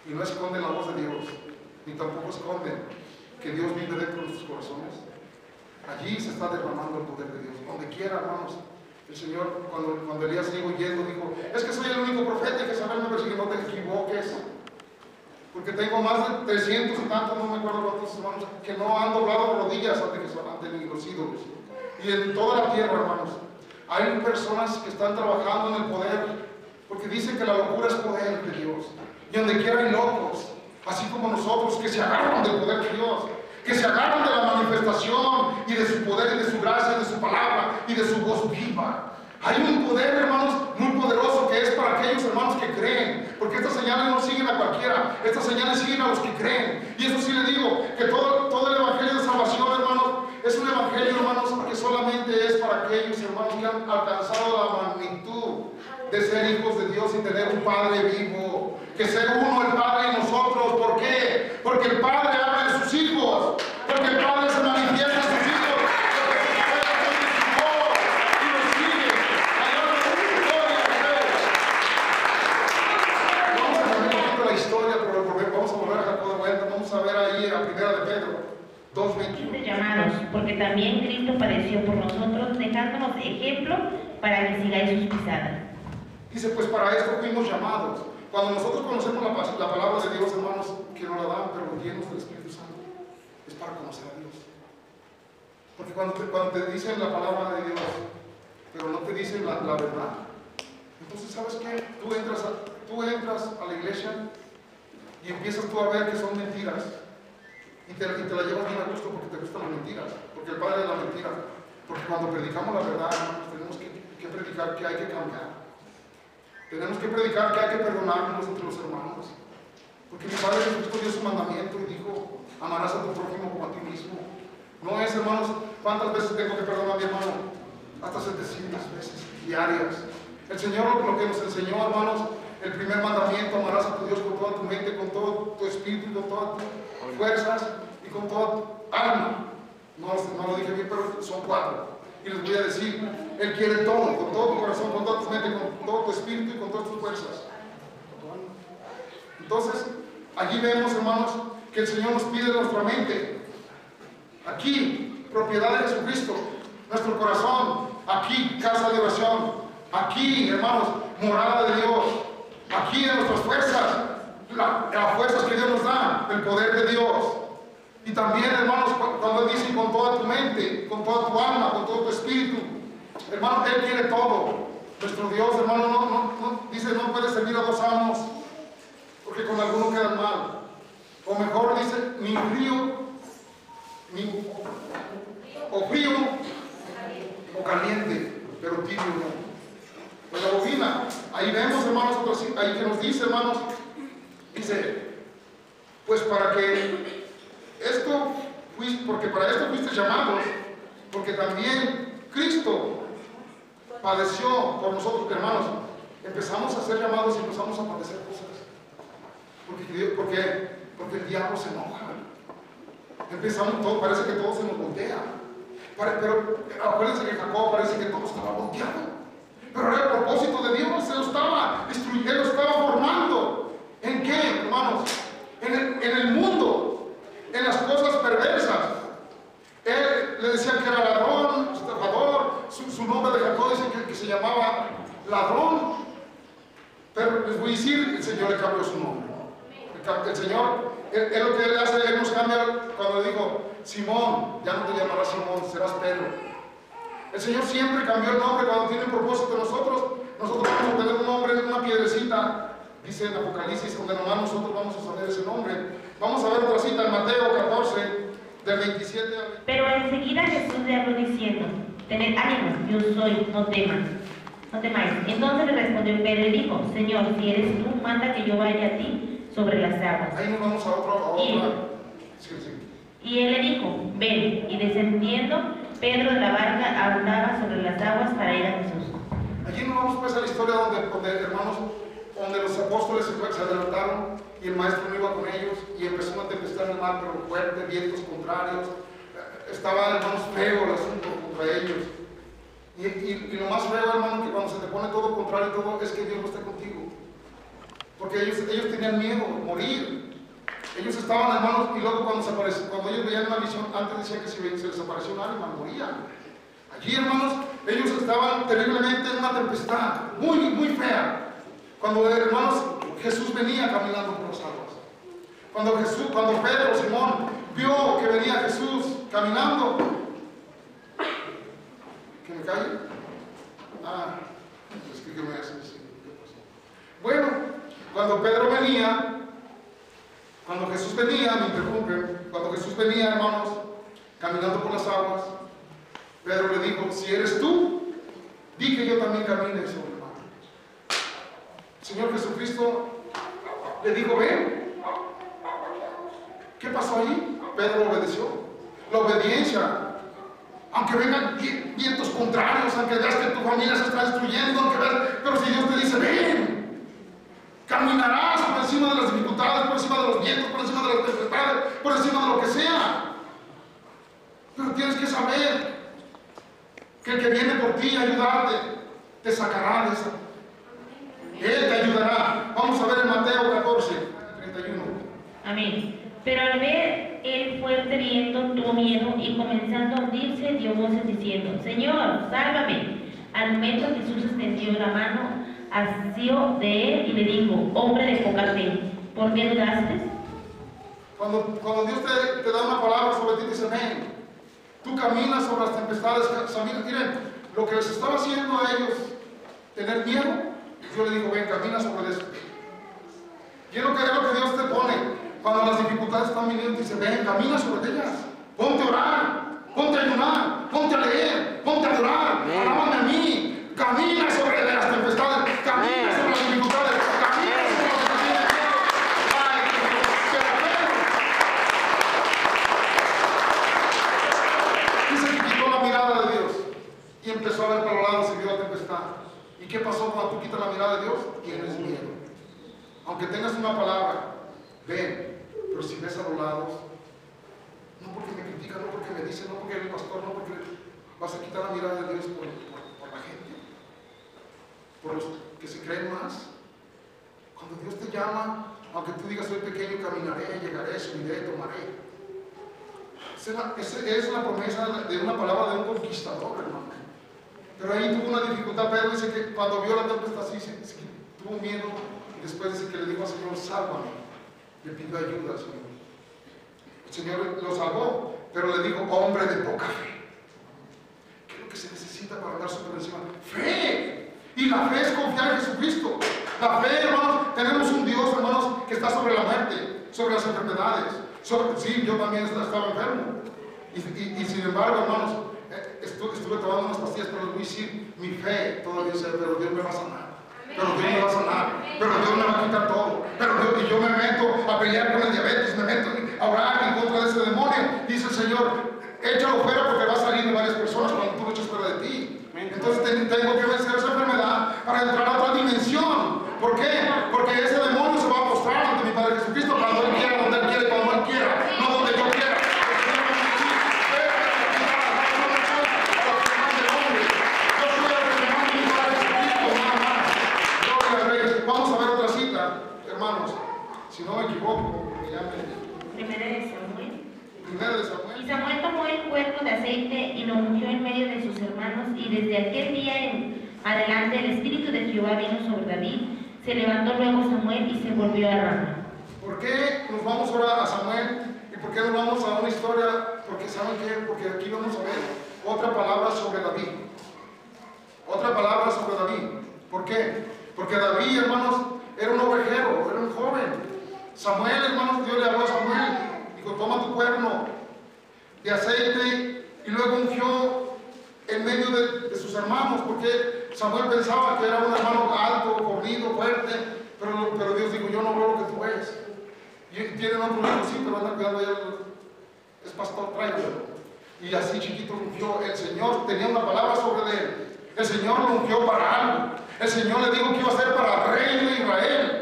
y no esconden la voz de Dios, ni tampoco esconden que Dios vive dentro de nuestros corazones. Allí se está derramando el poder de Dios. Donde quiera, hermanos, el Señor, cuando Elías llegó huyendo, dijo, es que soy el único profeta y que saberme, pero si no te equivoques, porque tengo más de 300 y tantos, no me acuerdo cuántos hermanos, que no han doblado rodillas ante los ídolos. Y en toda la tierra, hermanos, hay personas que están trabajando en el poder, porque dicen que la locura es poder de Dios. Y donde quiera hay locos, así como nosotros, que se agarran del poder de Dios, que se agarran de la manifestación y de su poder y de su gracia, de su palabra y de su voz viva. Hay un poder, hermanos, muy poderoso que es para aquellos hermanos que creen, porque estas señales no siguen a cualquiera, estas señales siguen a los que creen. Y eso sí le digo, que todo el evangelio de salvación, hermanos, es un evangelio, hermanos, que solamente es para aquellos hermanos que han alcanzado la magnitud de ser hijos de Dios y tener un Padre vivo, que ser uno el Padre y nosotros. ¿Por qué? Porque el Padre habla de sus hijos, porque el Padre se manifiesta en sus hijos. Vamos a ver ahí a primera de Pedro 2:21. Llamados, porque también Cristo padeció por nosotros, dejándonos ejemplo para que sigáis sus pisadas. Dice, pues para esto fuimos llamados. Cuando nosotros conocemos la palabra de Dios, hermanos, que nos la dan, pero llenos del Espíritu Santo, es para conocer a Dios. Porque cuando te dicen la palabra de Dios, pero no te dicen la verdad, entonces, ¿sabes qué? Tú entras a la iglesia y empiezas tú a ver que son mentiras y te la llevas bien a gusto porque te gustan las mentiras, porque el Padre de la mentira. Porque cuando predicamos la verdad, hermanos, tenemos que predicar que hay que cambiar. Tenemos que predicar que hay que perdonarnos entre los hermanos, porque mi Padre Jesucristo dio su mandamiento y dijo, amarás a tu prójimo como a ti mismo. No es, hermanos, ¿cuántas veces tengo que perdonar a mi hermano? Hasta 700 veces diarias. El Señor lo que nos enseñó, hermanos, el primer mandamiento, amarás a tu Dios con toda tu mente, con todo tu espíritu, con todas tus fuerzas y con toda tu alma. No lo dije bien, pero son 4. Y les voy a decir, Él quiere todo, con todo tu corazón, con toda tu mente, con todo tu espíritu y con todas tus fuerzas. Entonces, allí vemos, hermanos, que el Señor nos pide nuestra mente. Aquí, propiedad de Jesucristo, nuestro corazón. Aquí, casa de oración. Aquí, hermanos, morada de Dios. Aquí en nuestras fuerzas, las fuerzas que Dios nos da, el poder de Dios. Y también, hermanos, cuando Él dice con toda tu mente, con toda tu alma, con todo tu espíritu, hermano, Él quiere todo. Nuestro Dios, hermano, dice, no puede servir a 2 amos, porque con alguno quedan mal. O mejor dice, ni frío, o frío, o caliente, pero tibio no. Pues la bobina, ahí vemos, hermanos, ahí que nos dice, hermanos, dice, pues para que porque para esto fuiste llamados, porque también Cristo padeció por nosotros, hermanos. Empezamos a ser llamados y empezamos a padecer cosas, porque el diablo se enoja. Parece que todo se nos voltea, pero acuérdense que Jacob parece que todo estaba volteado. Pero era el propósito de Dios, Él lo estaba destruyendo, Él lo estaba formando. ¿En qué, hermanos? En el mundo, en las cosas perversas. Él le decía que era ladrón, estafador. Su nombre de Jacob dice que se llamaba ladrón. Pero les voy a decir, el Señor le cambió su nombre. El Señor, Él lo que Él hace, Él nos cambia cuando le dijo, Simón, ya no te llamarás Simón, serás Pedro. El Señor siempre cambió el nombre cuando tiene un propósito. Nosotros nosotros vamos a tener un nombre, una piedrecita, dice en Apocalipsis, donde nomás nosotros vamos a saber ese nombre. Vamos a ver otra cita en Mateo 14, del 27 al 20. Pero enseguida Jesús le habló diciendo: tened ánimo, yo soy, no temáis. Entonces le respondió Pedro y dijo: Señor, si eres tú, manda que yo vaya a ti sobre las aguas. Ahí nos vamos a otra. Sí. Y él le dijo: ven. Y descendiendo Pedro de la barca andaba sobre las aguas para ir a Jesús. Allí nos vamos pues a la historia hermanos, donde los apóstoles se adelantaron y el maestro no iba con ellos y empezó una tempestad en el mar, pero fuerte, vientos contrarios. Estaba, hermanos, feo el asunto contra ellos. Y lo más feo, hermano, que cuando se te pone todo contrario, todo es que Dios no está contigo. Porque ellos tenían miedo de morir. Ellos estaban, hermanos, y luego cuando ellos veían una visión, antes decían que si se les apareció un alma, morían. Allí, hermanos, ellos estaban terriblemente en una tempestad, muy, muy fea. Cuando, hermanos, Jesús venía caminando por las aguas. Cuando Pedro, Simón, vio que venía Jesús caminando. ¿Que me calle? Es que me hace así. Bueno, cuando Jesús venía, me interrumpen, cuando Jesús venía, hermanos, caminando por las aguas, Pedro le dijo: si eres tú, di que yo también camine sobre el mar. El Señor Jesucristo le dijo: ven. ¿Qué pasó allí? Pedro obedeció. La obediencia, aunque vengan vientos contrarios, aunque veas que tu familia se está destruyendo, pero si Dios te dice: ven, caminarás por encima de las dificultades, por encima de los vientos, por encima de las tempestades, por encima de lo que sea. Pero tienes que saber que el que viene por ti a ayudarte, te sacará de esa. Él te ayudará. Vamos a ver en Mateo 14, 31. Amén. Pero al ver el fuerte viento, tuvo miedo y comenzando a hundirse, dio voces diciendo: Señor, sálvame. Al momento Jesús extendió la mano, asió de él y le dijo: hombre de poca fe, ¿por qué dudaste? Cuando Dios te da una palabra sobre ti, dice: ven. Tú caminas sobre las tempestades. Miren, lo que les estaba haciendo a ellos tener miedo, yo le digo: ven, camina sobre eso. Y es lo que Dios te pone. Cuando las dificultades están viniendo, dice: ven, camina sobre ellas. Ponte a orar, ponte a ayunar, ponte a leer, ponte a adorar. Alábame a mí. Camina sobre las tempestades, camina sobre las dificultades, camina sobre las dificultades. Dice que quitó la mirada de Dios y empezó a ver para los lados y vio la tempestad. ¿Y qué pasó cuando tú quitas la mirada de Dios? Tienes miedo. Aunque tengas una palabra, ven. Pero si ves a los lados, no porque me critican, no porque me dicen, no porque eres pastor, no porque vas a quitar la mirada de Dios por la gente, por los que se creen más. Cuando Dios te llama, aunque tú digas: soy pequeño, caminaré, llegaré, subiré, tomaré. Esa es la promesa de una palabra de un conquistador, hermano. Pero ahí tuvo una dificultad. Pedro dice que cuando vio la tempestad así, tuvo miedo, y después dice que le dijo al Señor: sálvame. Le pidió ayuda al Señor. El Señor lo salvó, pero le dijo: hombre de poca fe. ¿Qué es lo que se necesita para andar sobre encima? ¡Fe! Y la fe es confiar en Jesucristo. La fe, hermanos, tenemos un Dios, hermanos, que está sobre la muerte, sobre las enfermedades. Sí, yo también estaba enfermo. Y sin embargo, hermanos, estuve tomando unas pastillas, pero les voy a decir: mi fe todavía dice: pero Dios me va a sanar. Pero Dios me va a sanar, pero Dios me va a quitar todo. Y yo me meto a pelear con el diabetes, me meto a orar en contra de ese demonio. Dice el Señor: échalo fuera porque va a salir de varias personas cuando tú lo eches fuera de ti. Entonces tengo que vencer esa enfermedad para entrar a otra dimensión. ¿Por qué? Porque ese demonio se va a postrar ante mi Padre Jesucristo cuando Él quiera, donde Él quiere, cuando Él quiera, no donde yo quiera. Vamos a ver otra cita, hermanos, si no me equivoco, Primera de Samuel. Y Samuel tomó el cuerno de aceite y lo ungió en medio de sus hermanos, y desde aquel día en adelante el Espíritu de Jehová vino sobre David. Se levantó luego Samuel y se volvió a Rama. ¿Por qué nos vamos ahora a Samuel? ¿Y por qué nos vamos a una historia? Porque ¿saben qué? Porque aquí vamos a ver otra palabra sobre David. Otra palabra sobre David. ¿Por qué? Samuel, hermanos, Dios le habló a Samuel, dijo, toma tu cuerno de aceite, y luego ungió en medio de sus hermanos, porque Samuel pensaba que era un hermano alto, fornido, fuerte, pero Dios dijo, yo no veo lo que tú ves. Y tienen otro hijo, sí, pero anda cuidando allá, es pastor, tráigalo. Y así chiquito lo ungió. El Señor tenía una palabra sobre él. El Señor lo ungió para algo. El Señor le dijo que iba a ser para rey de Israel.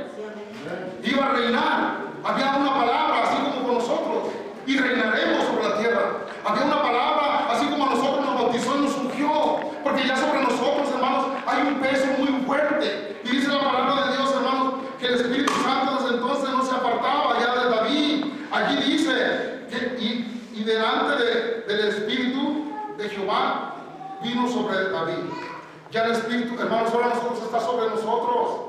Iba a reinar. Había una palabra, así como con nosotros, y reinaremos sobre la tierra. Había una palabra, así como a nosotros nos bautizó y nos ungió, porque ya sobre nosotros, hermanos, hay un peso muy fuerte. Y dice la palabra de Dios, hermanos, que el Espíritu Santo desde entonces no se apartaba ya de David. Allí dice que y delante del Espíritu de Jehová vino sobre David. Ya el Espíritu, hermanos, ahora nosotros está sobre nosotros.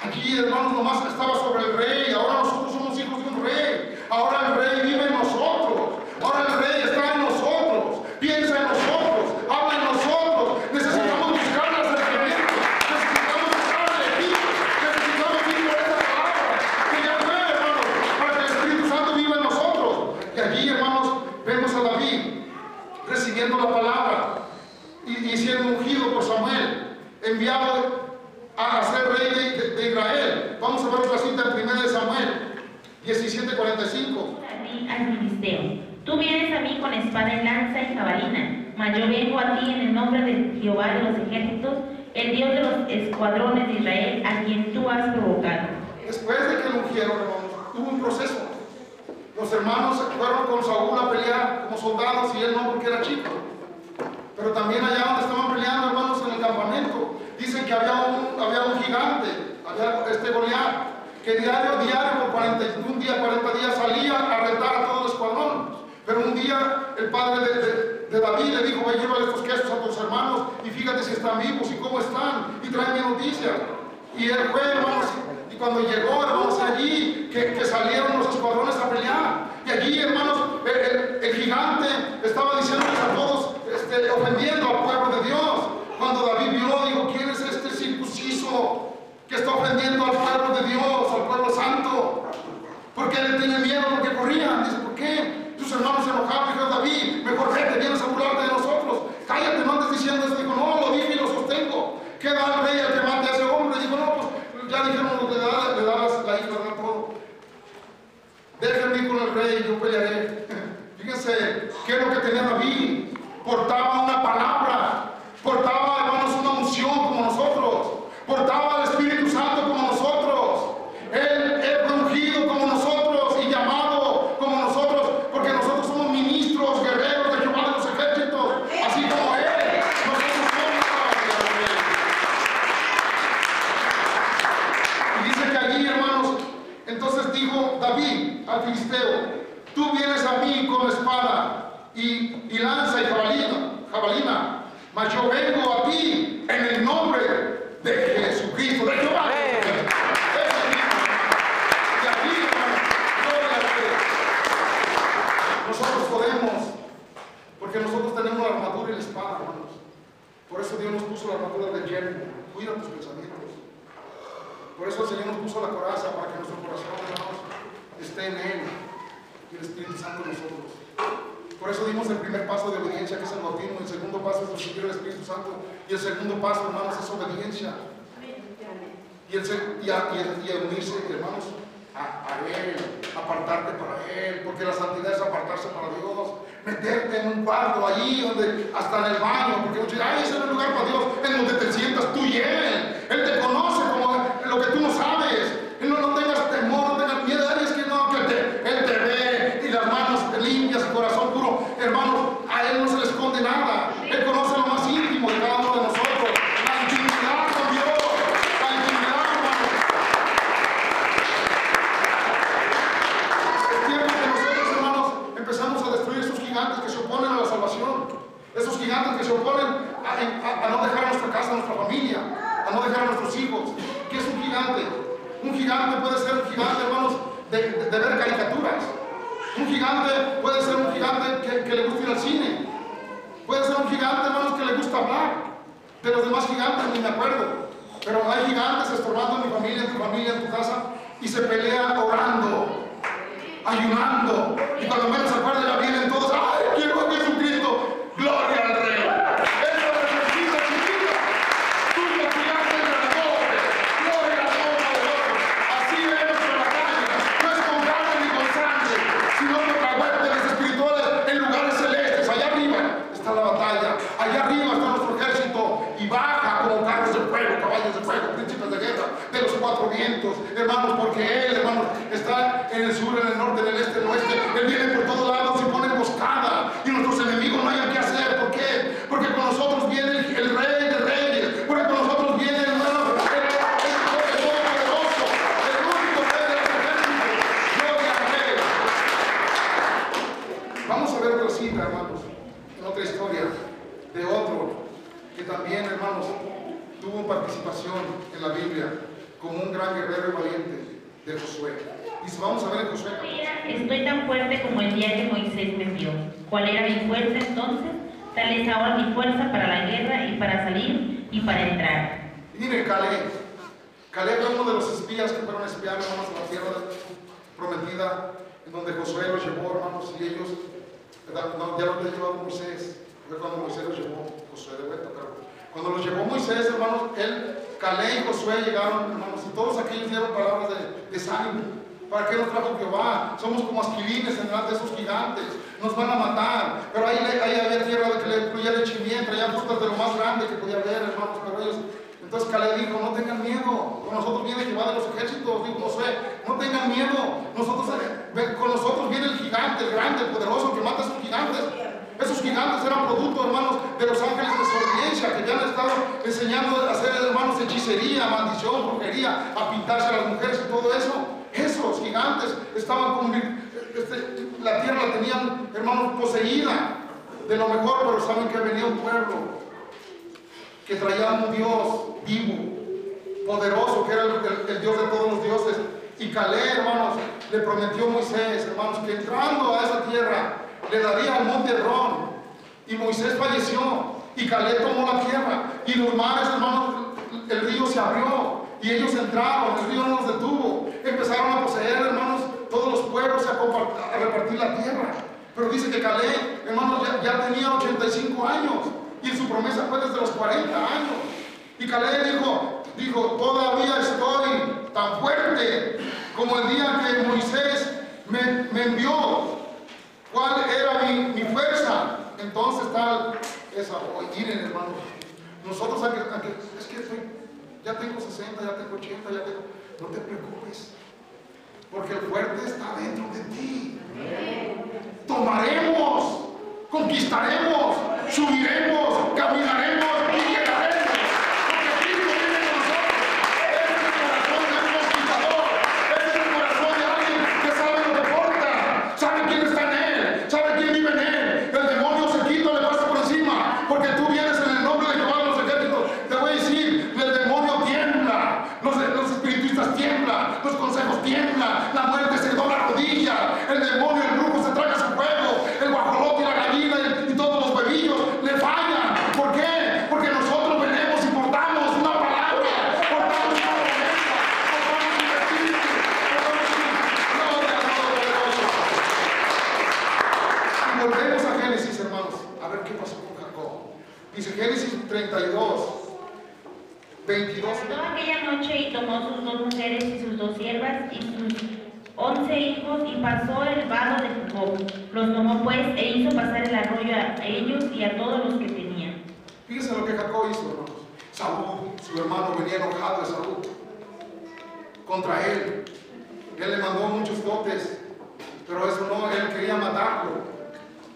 Aquí, hermanos, nomás estaba sobre el rey. Ahora nosotros somos hijos de un rey. Ahora el rey vive en nosotros. Ahora el rey está en nosotros. Piensa en nosotros. Habla en nosotros. Necesitamos buscar las herramientas. Necesitamos buscar el equipo. Necesitamos ir por esa palabra. Que ya fue, hermanos, para que el Espíritu Santo viva en nosotros. Y aquí, hermanos, vemos a David recibiendo la palabra y siendo ungido por Samuel, enviado a ser rey de Israel. Vamos a ver otra cita en 1 Samuel 17:45. Al filisteo, tú vienes a mí con espada y lanza y jabalina, mas yo vengo a ti en el nombre de Jehová de los ejércitos, el Dios de los escuadrones de Israel, a quien tú has provocado. Después de que lo ungieron, hermanos, hubo un proceso. Los hermanos fueron con Saúl a pelear como soldados y él no, porque era chico. Pero también allá donde estaban peleando, hermanos, en el campamento, dicen que había un gigante, había Goliat, que diario por 41 días, 40 días salía a retar a todo el escuadrón. Pero un día el padre de David le dijo, ve, llévale estos quesos a tus hermanos y fíjate si están vivos y cómo están, y tráeme noticias. Y él fue, hermanos, y cuando llegó, hermanos, allí que salieron los escuadrones a pelear, y allí, hermanos, el gigante estaba diciéndoles a todos, ofendiendo al pueblo de Dios. Cuando David vio, dijo, ¿quién es este circunciso que está ofendiendo al pueblo de Dios, al pueblo santo? Porque él tiene miedo, porque corrían. Dice, ¿por qué? Tus hermanos se enojaron. Dijo, David, mejor vete, vienes a burlarte de nosotros. Cállate, no andes diciendo eso. Dijo, no, lo dije y lo sostengo. Queda el rey el que mate a ese hombre. Dijo, no, pues ya dijeron lo que le da la hija, le da todo. Déjenme ir con el rey, yo pelearé. Fíjense, ¿qué es lo que tenía David? Portaba una palabra. Portaba, hermanos, una unción como nosotros. Portaba al Espíritu Santo como nosotros. Él fue ungido como nosotros y llamado como nosotros, porque nosotros somos ministros, guerreros de Jehová de los ejércitos, así como Él. Nosotros somos. Y dice que allí, hermanos, entonces dijo David al filisteo, tú vienes a mí con espada y lanza y jabalina, mas yo vengo a ti en el nombre de Jesucristo, de Jehová. Y aquí, nosotros podemos, porque nosotros tenemos la armadura y la espada, hermanos. Por eso Dios nos puso la armadura de hierro. Cuida tus pensamientos. Por eso el Señor nos puso la coraza, para que nuestro corazón, hermanos, esté en Él y el Espíritu Santo en nosotros. Por eso dimos el primer paso de obediencia, que es el bautismo. El segundo paso es recibir el Espíritu Santo. Y el segundo paso, hermanos, es obediencia. Y unirse, hermanos, a Él, apartarte para Él, porque la santidad es apartarse para Dios. Meterte en un cuarto allí, hasta en el baño, porque muchos dicen, ay, ese es el lugar para Dios, en donde te sientas tú y Él. Él te conoce como lo que tú no sabes. No tengas temor, no tengas miedo. Es que no, que Él te ve y las manos limpias, el corazón puro. Hermanos, a Él no se le esconde nada. Él conoce lo más íntimo de cada uno de nosotros. La intimidad con Dios. La intimidad, hermanos. Es tiempo que nosotros, hermanos, empezamos a destruir esos gigantes que se oponen a la salvación. Esos gigantes que se oponen a no dejar a nuestra casa, a nuestra familia, a no dejar a nuestros hijos. ¿Qué es un gigante? Un gigante puede ser un gigante, hermanos, de ver caricaturas. Un gigante puede ser un gigante que le gusta ir al cine. Puede ser un gigante, hermanos, que le gusta hablar. De los demás gigantes ni me acuerdo. Pero hay gigantes estorbando en mi familia, en tu familia, en tu casa. y se pelea orando, ayunando, y cuando menos se acuerda ya vienen todos, ¡ay, quiero a Jesucristo! ¡Gloria al Rey! Eso necesita, chiquita. Tú no tiraste el ganador. ¡Gloria al Dios poderoso! Así es nuestra batalla. No es con carne ni con sangre, sino con huestes espirituales en lugares celestes. Allá arriba está la batalla. Allá arriba está nuestro ejército y baja como carros de fuego, caballos de fuego, príncipes de guerra de los cuatro vientos, hermanos, porque Él, hermanos, está en el sur, en el norte, en el este, en el oeste. Él viene por todos lados y pone emboscada y nuestros enemigos no hayan qué hacer. ¿Por qué? Porque con nosotros viene el Rey de Reyes, porque con nosotros viene el Todopoderoso, el único Rey de los ejércitos. Gloria al Rey. Vamos a ver otra cita, hermanos, en otra historia de otro que también, hermanos, tuvo participación en la Biblia como un gran guerrero y valiente, de Josué. Dice, vamos a ver en Josué. Estoy tan fuerte como el día que Moisés me envió. ¿Cuál era mi fuerza entonces? Tal es ahora mi fuerza para la guerra y para salir y para entrar. Y mire, Caleb era uno de los espías que fueron a espiar, hermanos, a la tierra prometida, en donde Josué los llevó, hermanos, y ellos, no, ya los había llevado Moisés. Fue cuando Moisés los llevó, Josué de vuelta, pero cuando los llevó Moisés, hermanos, Caleb y Josué llegaron, hermanos, y todos aquellos dieron palabras de desánimo. ¿Para qué nos trajo Jehová? Somos como asquilines en delante de esos gigantes, nos van a matar. Pero ahí había tierra que le fluía leche y miel, traían frutas de lo más grande que podía haber, hermanos, pero ellos. Entonces Caleb dijo, no tengan miedo, con nosotros viene Jehová de los ejércitos, dijo Josué, no tengan miedo, con nosotros viene el gigante, el grande, el poderoso, que mata a esos gigantes. Esos gigantes eran producto, hermanos, de los ángeles de desobediencia, que ya han estado enseñando a hacer, hermanos, hechicería, maldición, brujería, a pintarse a las mujeres y todo eso. Esos gigantes estaban como, la tierra la tenían, hermanos, poseída de lo mejor, pero saben que venía un pueblo que traía un Dios vivo, poderoso, que era el Dios de todos los dioses. Y Caleb, hermanos, le prometió a Moisés, hermanos, que entrando a esa tierra le daría al monte Hermón. Y Moisés falleció y Caleb tomó la tierra y los mares, hermanos, el río se abrió y ellos entraron, el río no los detuvo, empezaron a poseer, hermanos, todos los pueblos a repartir la tierra. Pero dice que Caleb, hermanos, ya tenía 85 años y su promesa fue desde los 40 años. Y Caleb dijo, todavía estoy tan fuerte como el día que Moisés me envió. ¿Cuál era mi fuerza? Entonces tal esa, miren, hermanos, nosotros es que ya tengo 60, ya tengo 80, no te preocupes, porque el fuerte está dentro de ti. Tomaremos, conquistaremos, subiremos, caminaremos y llegaremos. Porque Cristo vive con nosotros. Ese es el corazón de un conquistador. Ese es el corazón de alguien que sabe lo que porta, sabe quién está en él, sabe quién vive en él. El demonio se quita, le pasa por encima, porque tú vienes en el nombre de Jehová de los ejércitos. Te voy a decir, el demonio tiembla, los espiritistas tiemblan, los consejos tiemblan, la muerte se dobla rodilla, el demonio, el brujo se traga su fuego, el guajolote y la gallina y todos los huevillos le fallan. ¿Por qué? Porque nosotros venimos y portamos una palabra, portamos una promesa, portamos un espíritu, portamos una gloria al Todopoderoso. Y volvemos a Génesis, hermanos, a ver qué pasó con Jacob. Dice Génesis 32, 22. Levantó aquella noche y tomó sus 2 mujeres y sus 2 siervas y sus 11 hijos y pasó el vado de Jacob. Los tomó pues e hizo pasar el arroyo a ellos y a todos los que tenían. Fíjense lo que Jacob hizo, hermanos. Saúl, su hermano, venía enojado de Saúl contra él. Él le mandó muchos dotes, pero eso no, él quería matarlo.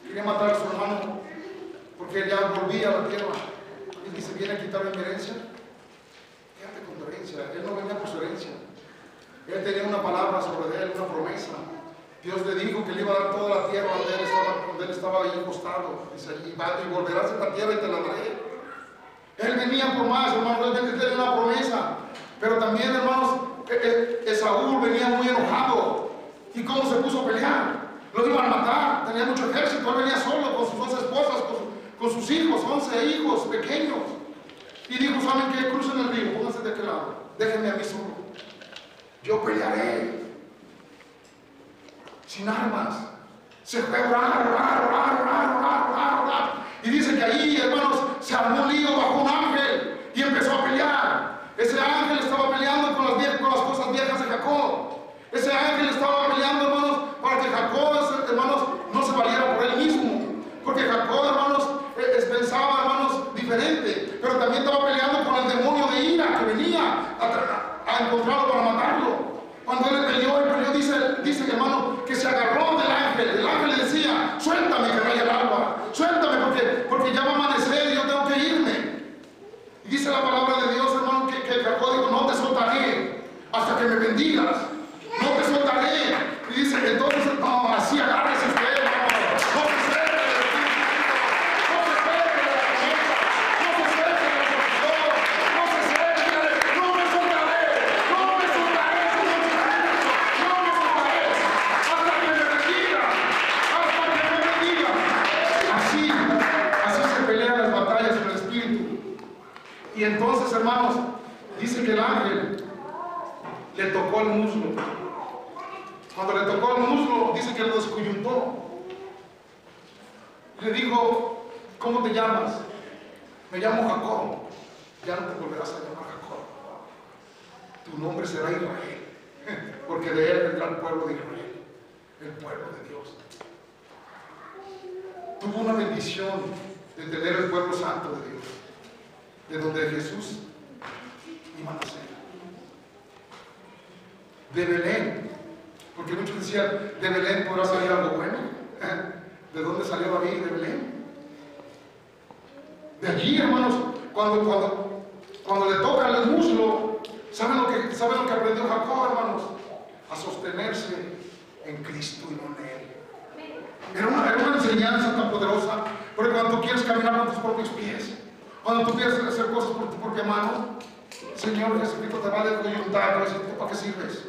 Quería matar a su hermano porque él ya volvía a la tierra. Él dice, viene a quitar mi herencia. Quédate con tu herencia. Él no venía por su herencia. Él tenía una palabra sobre él, una promesa. Dios le dijo que le iba a dar toda la tierra donde él estaba ahí acostado. Dice, y volverás a esta tierra y te la daré. Él venía por más, hermanos, él tenía una promesa. Pero también, hermanos, Esaú venía muy enojado. ¿Y cómo se puso a pelear? Lo iban a matar, tenía mucho ejército. Él venía solo con sus 2 esposas, con sus hijos, 11 hijos pequeños. Y dijo, ¿saben qué? Crucen el río, pónganse de aquel lado. Déjenme a mí solo. yo pelearé. Sin armas. Se fue a orar. Y dice que ahí, hermanos, se armó un lío bajo un ángel y empezó a pelear. Ese ángel estaba peleando con las cosas viejas de Jacob. Ese ángel estaba peleando, hermanos, para que Jacob, hermanos, no se valiera por él mismo. Porque Jacob, hermanos, pensaba, hermanos, diferente. Pero también estaba peleando con el demonio de ira que venía a encontrarlo para matarlo. Cuando él peleó, dice hermano, que se agarró del ángel. El ángel le decía, suéltame que raya el alba. Suéltame porque ya va a amanecer y yo tengo que irme. Y dice la palabra de Dios, hermano, que Jacob dijo, no te soltaré hasta que me bendigas. No te soltaré. Y dice, entonces, no, así agárrese usted, hermano. No se suelte del Espíritu Santo. No se suelte de la profesión. No se suelte de la profesión. No se suelte, dígale, no me soltaré. No me soltaré, Señor Jesucristo. No me soltaré hasta que me bendiga. Hasta que me bendiga. Así se pelean las batallas en el Espíritu. Y entonces, hermanos, dice que el ángel le tocó el muslo. Cuando le tocó el muslo, dice que lo descoyuntó. Le dijo, ¿cómo te llamas? Me llamo Jacob. Ya no te volverás a llamar Jacob. Tu nombre será Israel, porque de él vendrá el pueblo de Israel, el pueblo de Dios. Tuvo una bendición de tener el pueblo santo de Dios, de donde Jesús iba a nacer. De Belén, porque muchos decían, de Belén podrá salir algo bueno. ¿De dónde salió David? De Belén. De allí, hermanos, cuando le toca el muslo, ¿saben lo que aprendió Jacob, hermanos? A sostenerse en Cristo y no en él. Era una enseñanza tan poderosa, porque cuando tú quieres caminar con tus propios pies, cuando tú quieres hacer cosas por tu propia mano, Señor Jesucristo te va a descoyuntar, te va a decir, ¿tú para qué sirves?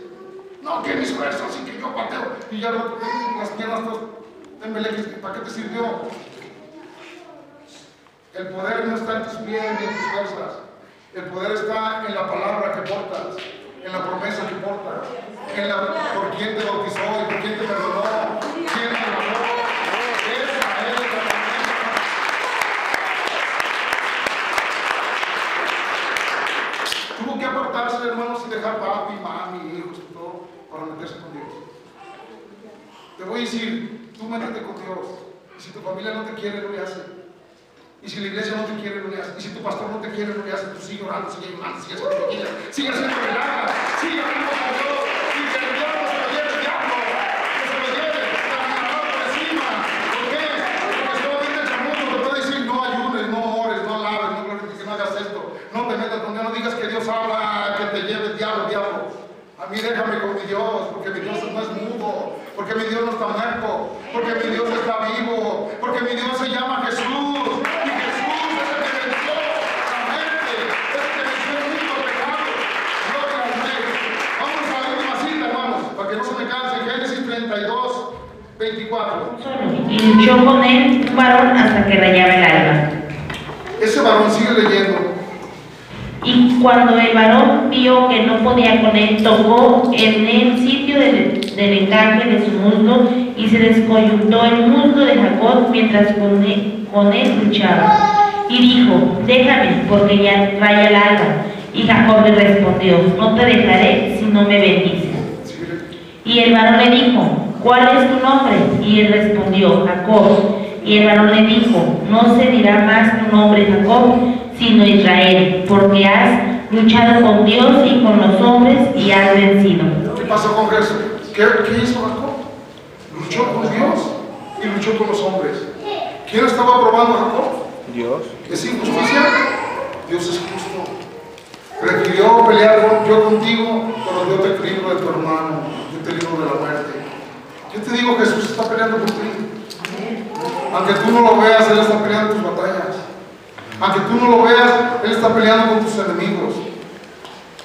No, que mis fuerzas y que yo pateo y ya las piernas todas tembeleques, ¿para qué te sirvió? El poder no está en tus pies ni en tus fuerzas. El poder está en la palabra que portas, en la promesa que portas, por quién te bautizó y por quién te perdonó, quién te amó. Esa es la promesa. Tuvo que apartarse, hermanos, y dejar papi, mami, hijos y todo para meterse con Dios. Te voy a decir, tú métete con Dios. Y si tu familia no te quiere, no le hace. Y si la iglesia no te quiere, no le hace. Y si tu pastor no te quiere, no le hace. Tú sigue orando, sigue ayunando, sigue haciendo rodillas, sigue haciendo milagros, sigue hablando con Dios. Y que el diablo se lo lleve el diablo, que se lo lleve, caminará por encima. ¿Por qué? Porque solamente el mundo te puede decir, no ayunes, no ores, no laves, no glorifiques, no hagas esto, no te metas con Dios, no digas que Dios habla, que te lleve el diablo, A mí déjame con mi Dios, porque mi Dios no es mudo, porque mi Dios no está muerto, porque mi Dios está vivo, porque mi Dios se llama Jesús. Y Jesús es el que venció la muerte, es el que venció el mundo, el pecado. Gloria al Rey. Vamos a la última cita, hermanos, para que no se me canse. Génesis 32, 24. Y luchó con él un varón hasta que rayaba el alba. Ese varón sigue leyendo. Y cuando el varón vio que no podía con él, tocó en el sitio del encaje de su muslo y se descoyuntó el muslo de Jacob mientras con él luchaba. Y dijo, déjame, porque ya raya el alba. Y Jacob le respondió, no te dejaré si no me bendices. Y el varón le dijo, ¿cuál es tu nombre? Y él respondió, Jacob. Y el varón le dijo, no se dirá más tu nombre Jacob, sino Israel, porque has luchado con Dios y con los hombres y has vencido. ¿Qué pasó con Jesús? ¿Qué hizo Jacob? Luchó con Dios y luchó con los hombres. ¿Quién estaba probando a Jacob? Dios. ¿Es injusticia? Dios es justo. Prefirió pelear yo contigo, pero yo te libro de tu hermano, yo te libro de la muerte. Yo te digo, Jesús está peleando por ti. Aunque tú no lo veas, Él está peleando tus batallas. Aunque tú no lo veas, Él está peleando con tus enemigos.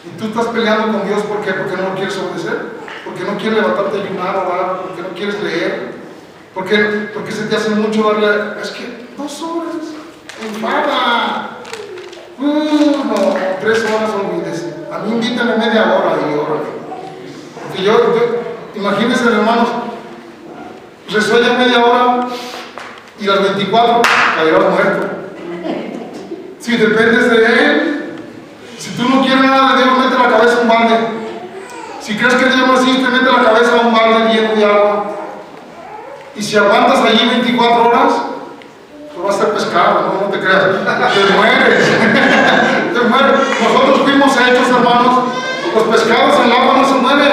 Y tú estás peleando con Dios, ¿por qué? Porque no lo quieres obedecer, porque no quieres levantarte a ayunar, orar, porque no quieres leer, porque se te hace mucho darle, es que 2 horas, enfada. No, 3 horas olvídese. A mí invítame media hora y órale. Porque imagínense, hermanos, rezó ya media hora y las 24 caerá muerto. Si dependes de Él, si tú no quieres nada de Dios, mete la cabeza en un balde. Si crees que Dios no existe, mete la cabeza en un balde lleno de agua. Y si aguantas allí 24 horas, tú vas a ser pescado, no te creas. Te mueres. Te mueres. Nosotros fuimos hechos, hermanos. Los pescados en el agua no se mueren,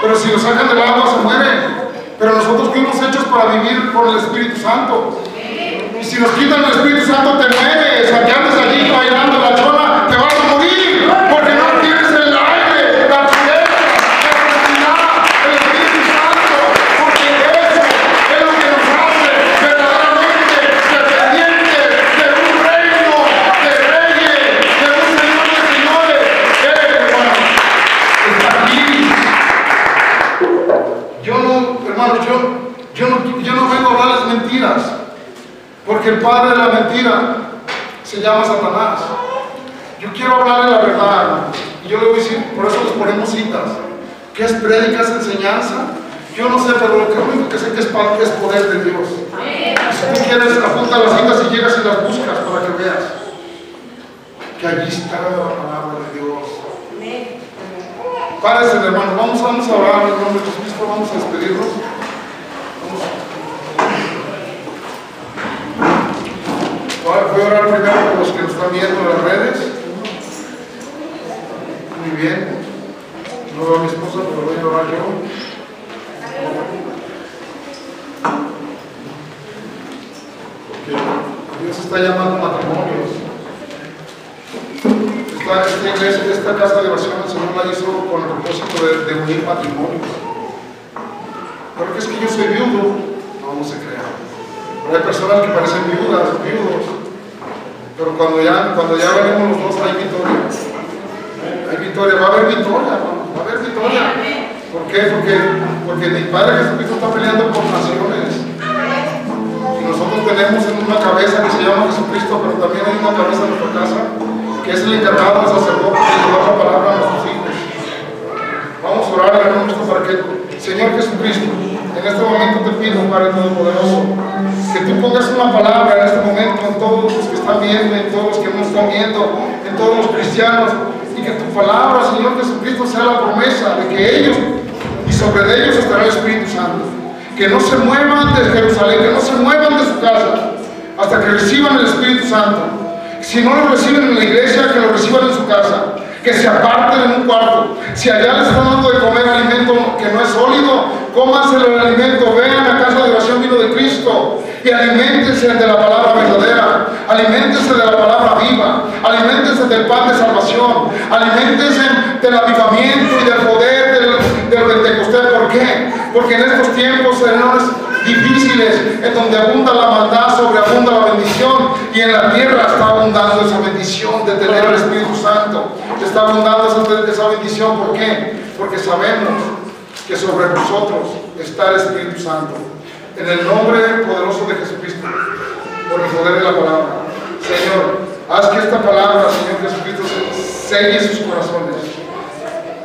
pero si los sacan del agua se mueren. Pero nosotros fuimos hechos para vivir por el Espíritu Santo. Y si nos quitan el Espíritu Santo, te mueres. A que andes allí bailando la chona, te vas a morir. Porque no tienes el aire, la pureza, la santidad, el Espíritu Santo. Porque eso es lo que nos hace verdaderamente dependientes de un reino de reyes, de un Señor de señores. Hermano, está aquí. Hermanos, yo no vengo a hablarles mentiras. Porque el padre de la mentira se llama Satanás. Yo quiero hablarle la verdad, hermano. Y yo le voy a decir, por eso les ponemos citas. ¿Qué es prédica, es enseñanza? Yo no sé, pero lo único que sé que es poder de Dios. Si tú quieres, apunta las citas y llegas y las buscas para que veas que allí está la palabra de Dios. Párense, hermano, vamos a orar en el nombre de Jesucristo, vamos a despedirnos. Voy a orar primero por los que nos están viendo en las redes. Muy bien. No veo a mi esposa, pero voy a orar yo. Porque Dios está llamando matrimonios. Esta iglesia, esta casa de oración, el Señor la hizo con el propósito de unir matrimonios. Pero que es que yo soy viudo, no se crea. Pero hay personas que parecen viudos. Pero cuando ya venimos los dos, hay victoria. Hay victoria, va a haber victoria, hermano, va a haber victoria. ¿Por qué? Porque mi Padre Jesucristo está peleando por naciones. Y nosotros tenemos en una cabeza que se llama Jesucristo, pero también hay una cabeza en nuestra casa, que es el encargado del sacerdote de llevar la palabra a nuestros hijos. Vamos a orar en nuestro para que, Señor Jesucristo, en este momento te pido, Padre Todopoderoso, que tú pongas una palabra en este momento en todos los que están viendo, en todos los que no están viendo, en todos los cristianos, y que tu palabra, Señor Jesucristo, sea la promesa de que ellos, y sobre ellos estará el Espíritu Santo, que no se muevan de Jerusalén, que no se muevan de su casa, hasta que reciban el Espíritu Santo. Si no lo reciben en la iglesia, que lo reciban en su casa, que se aparten en un cuarto. Si allá les están dando de comer alimento que no es sólido, cómanse el alimento, vean a casa de oración vino de Cristo y aliméntense de la palabra verdadera, aliméntense de la palabra viva, aliméntense del pan de salvación, aliméntense del avivamiento y del poder del Pentecostés. ¿Por qué? Porque en estos tiempos, señores, difíciles, en donde abunda la maldad, sobreabunda la bendición, y en la tierra está abundando esa bendición de tener el Espíritu Santo. Está abundando esa bendición. ¿Por qué? Porque sabemos que sobre nosotros está el Espíritu Santo. En el nombre poderoso de Jesucristo, por el poder de la palabra, Señor, haz que esta palabra, Señor Jesucristo, selle sus corazones.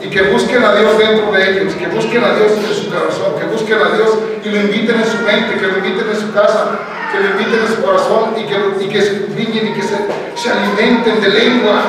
Y que busquen a Dios dentro de ellos, que busquen a Dios en su corazón, que busquen a Dios y lo inviten en su mente, que lo inviten en su casa, que lo inviten en su corazón y que se escudriñen y que se alimenten de lenguas,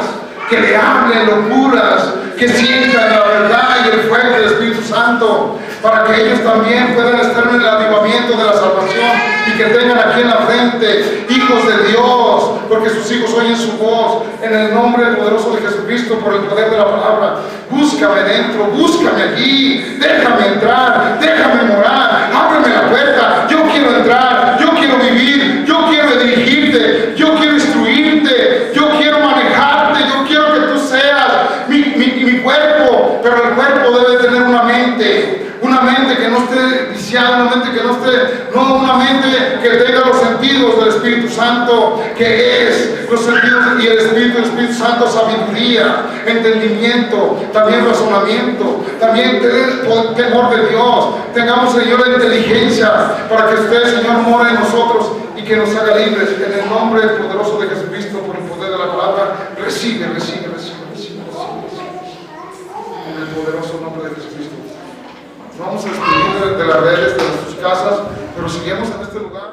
que le hablen locuras, que sientan la verdad y el fuego del Espíritu Santo, para que ellos también puedan estar en el avivamiento de la salvación y que tengan aquí en la frente hijos de Dios, porque sus hijos oyen su voz. En el nombre poderoso de Jesucristo, por el poder de la palabra, búscame dentro, búscame allí, déjame entrar, déjame morar, ábreme la puerta. Yo quiero entrar, yo quiero vivir, yo quiero dirigirte, yo quiero instruirte, yo quiero manejarte, yo quiero que tú seas mi cuerpo, pero el cuerpo debe tener una mente que no esté viciada, una mente que no esté, no una mente que tenga los sentidos del Espíritu Santo, que es los sentidos y el Espíritu Santo, sabiduría, entendimiento, también razonamiento, también temor de Dios. Tengamos, Señor, la inteligencia para que usted, Señor, more en nosotros y que nos haga libres. En el nombre poderoso de Jesucristo, por el poder de la palabra, recibe. En el poderoso nombre de Jesucristo. las redes, de nuestras casas, pero seguimos en este lugar.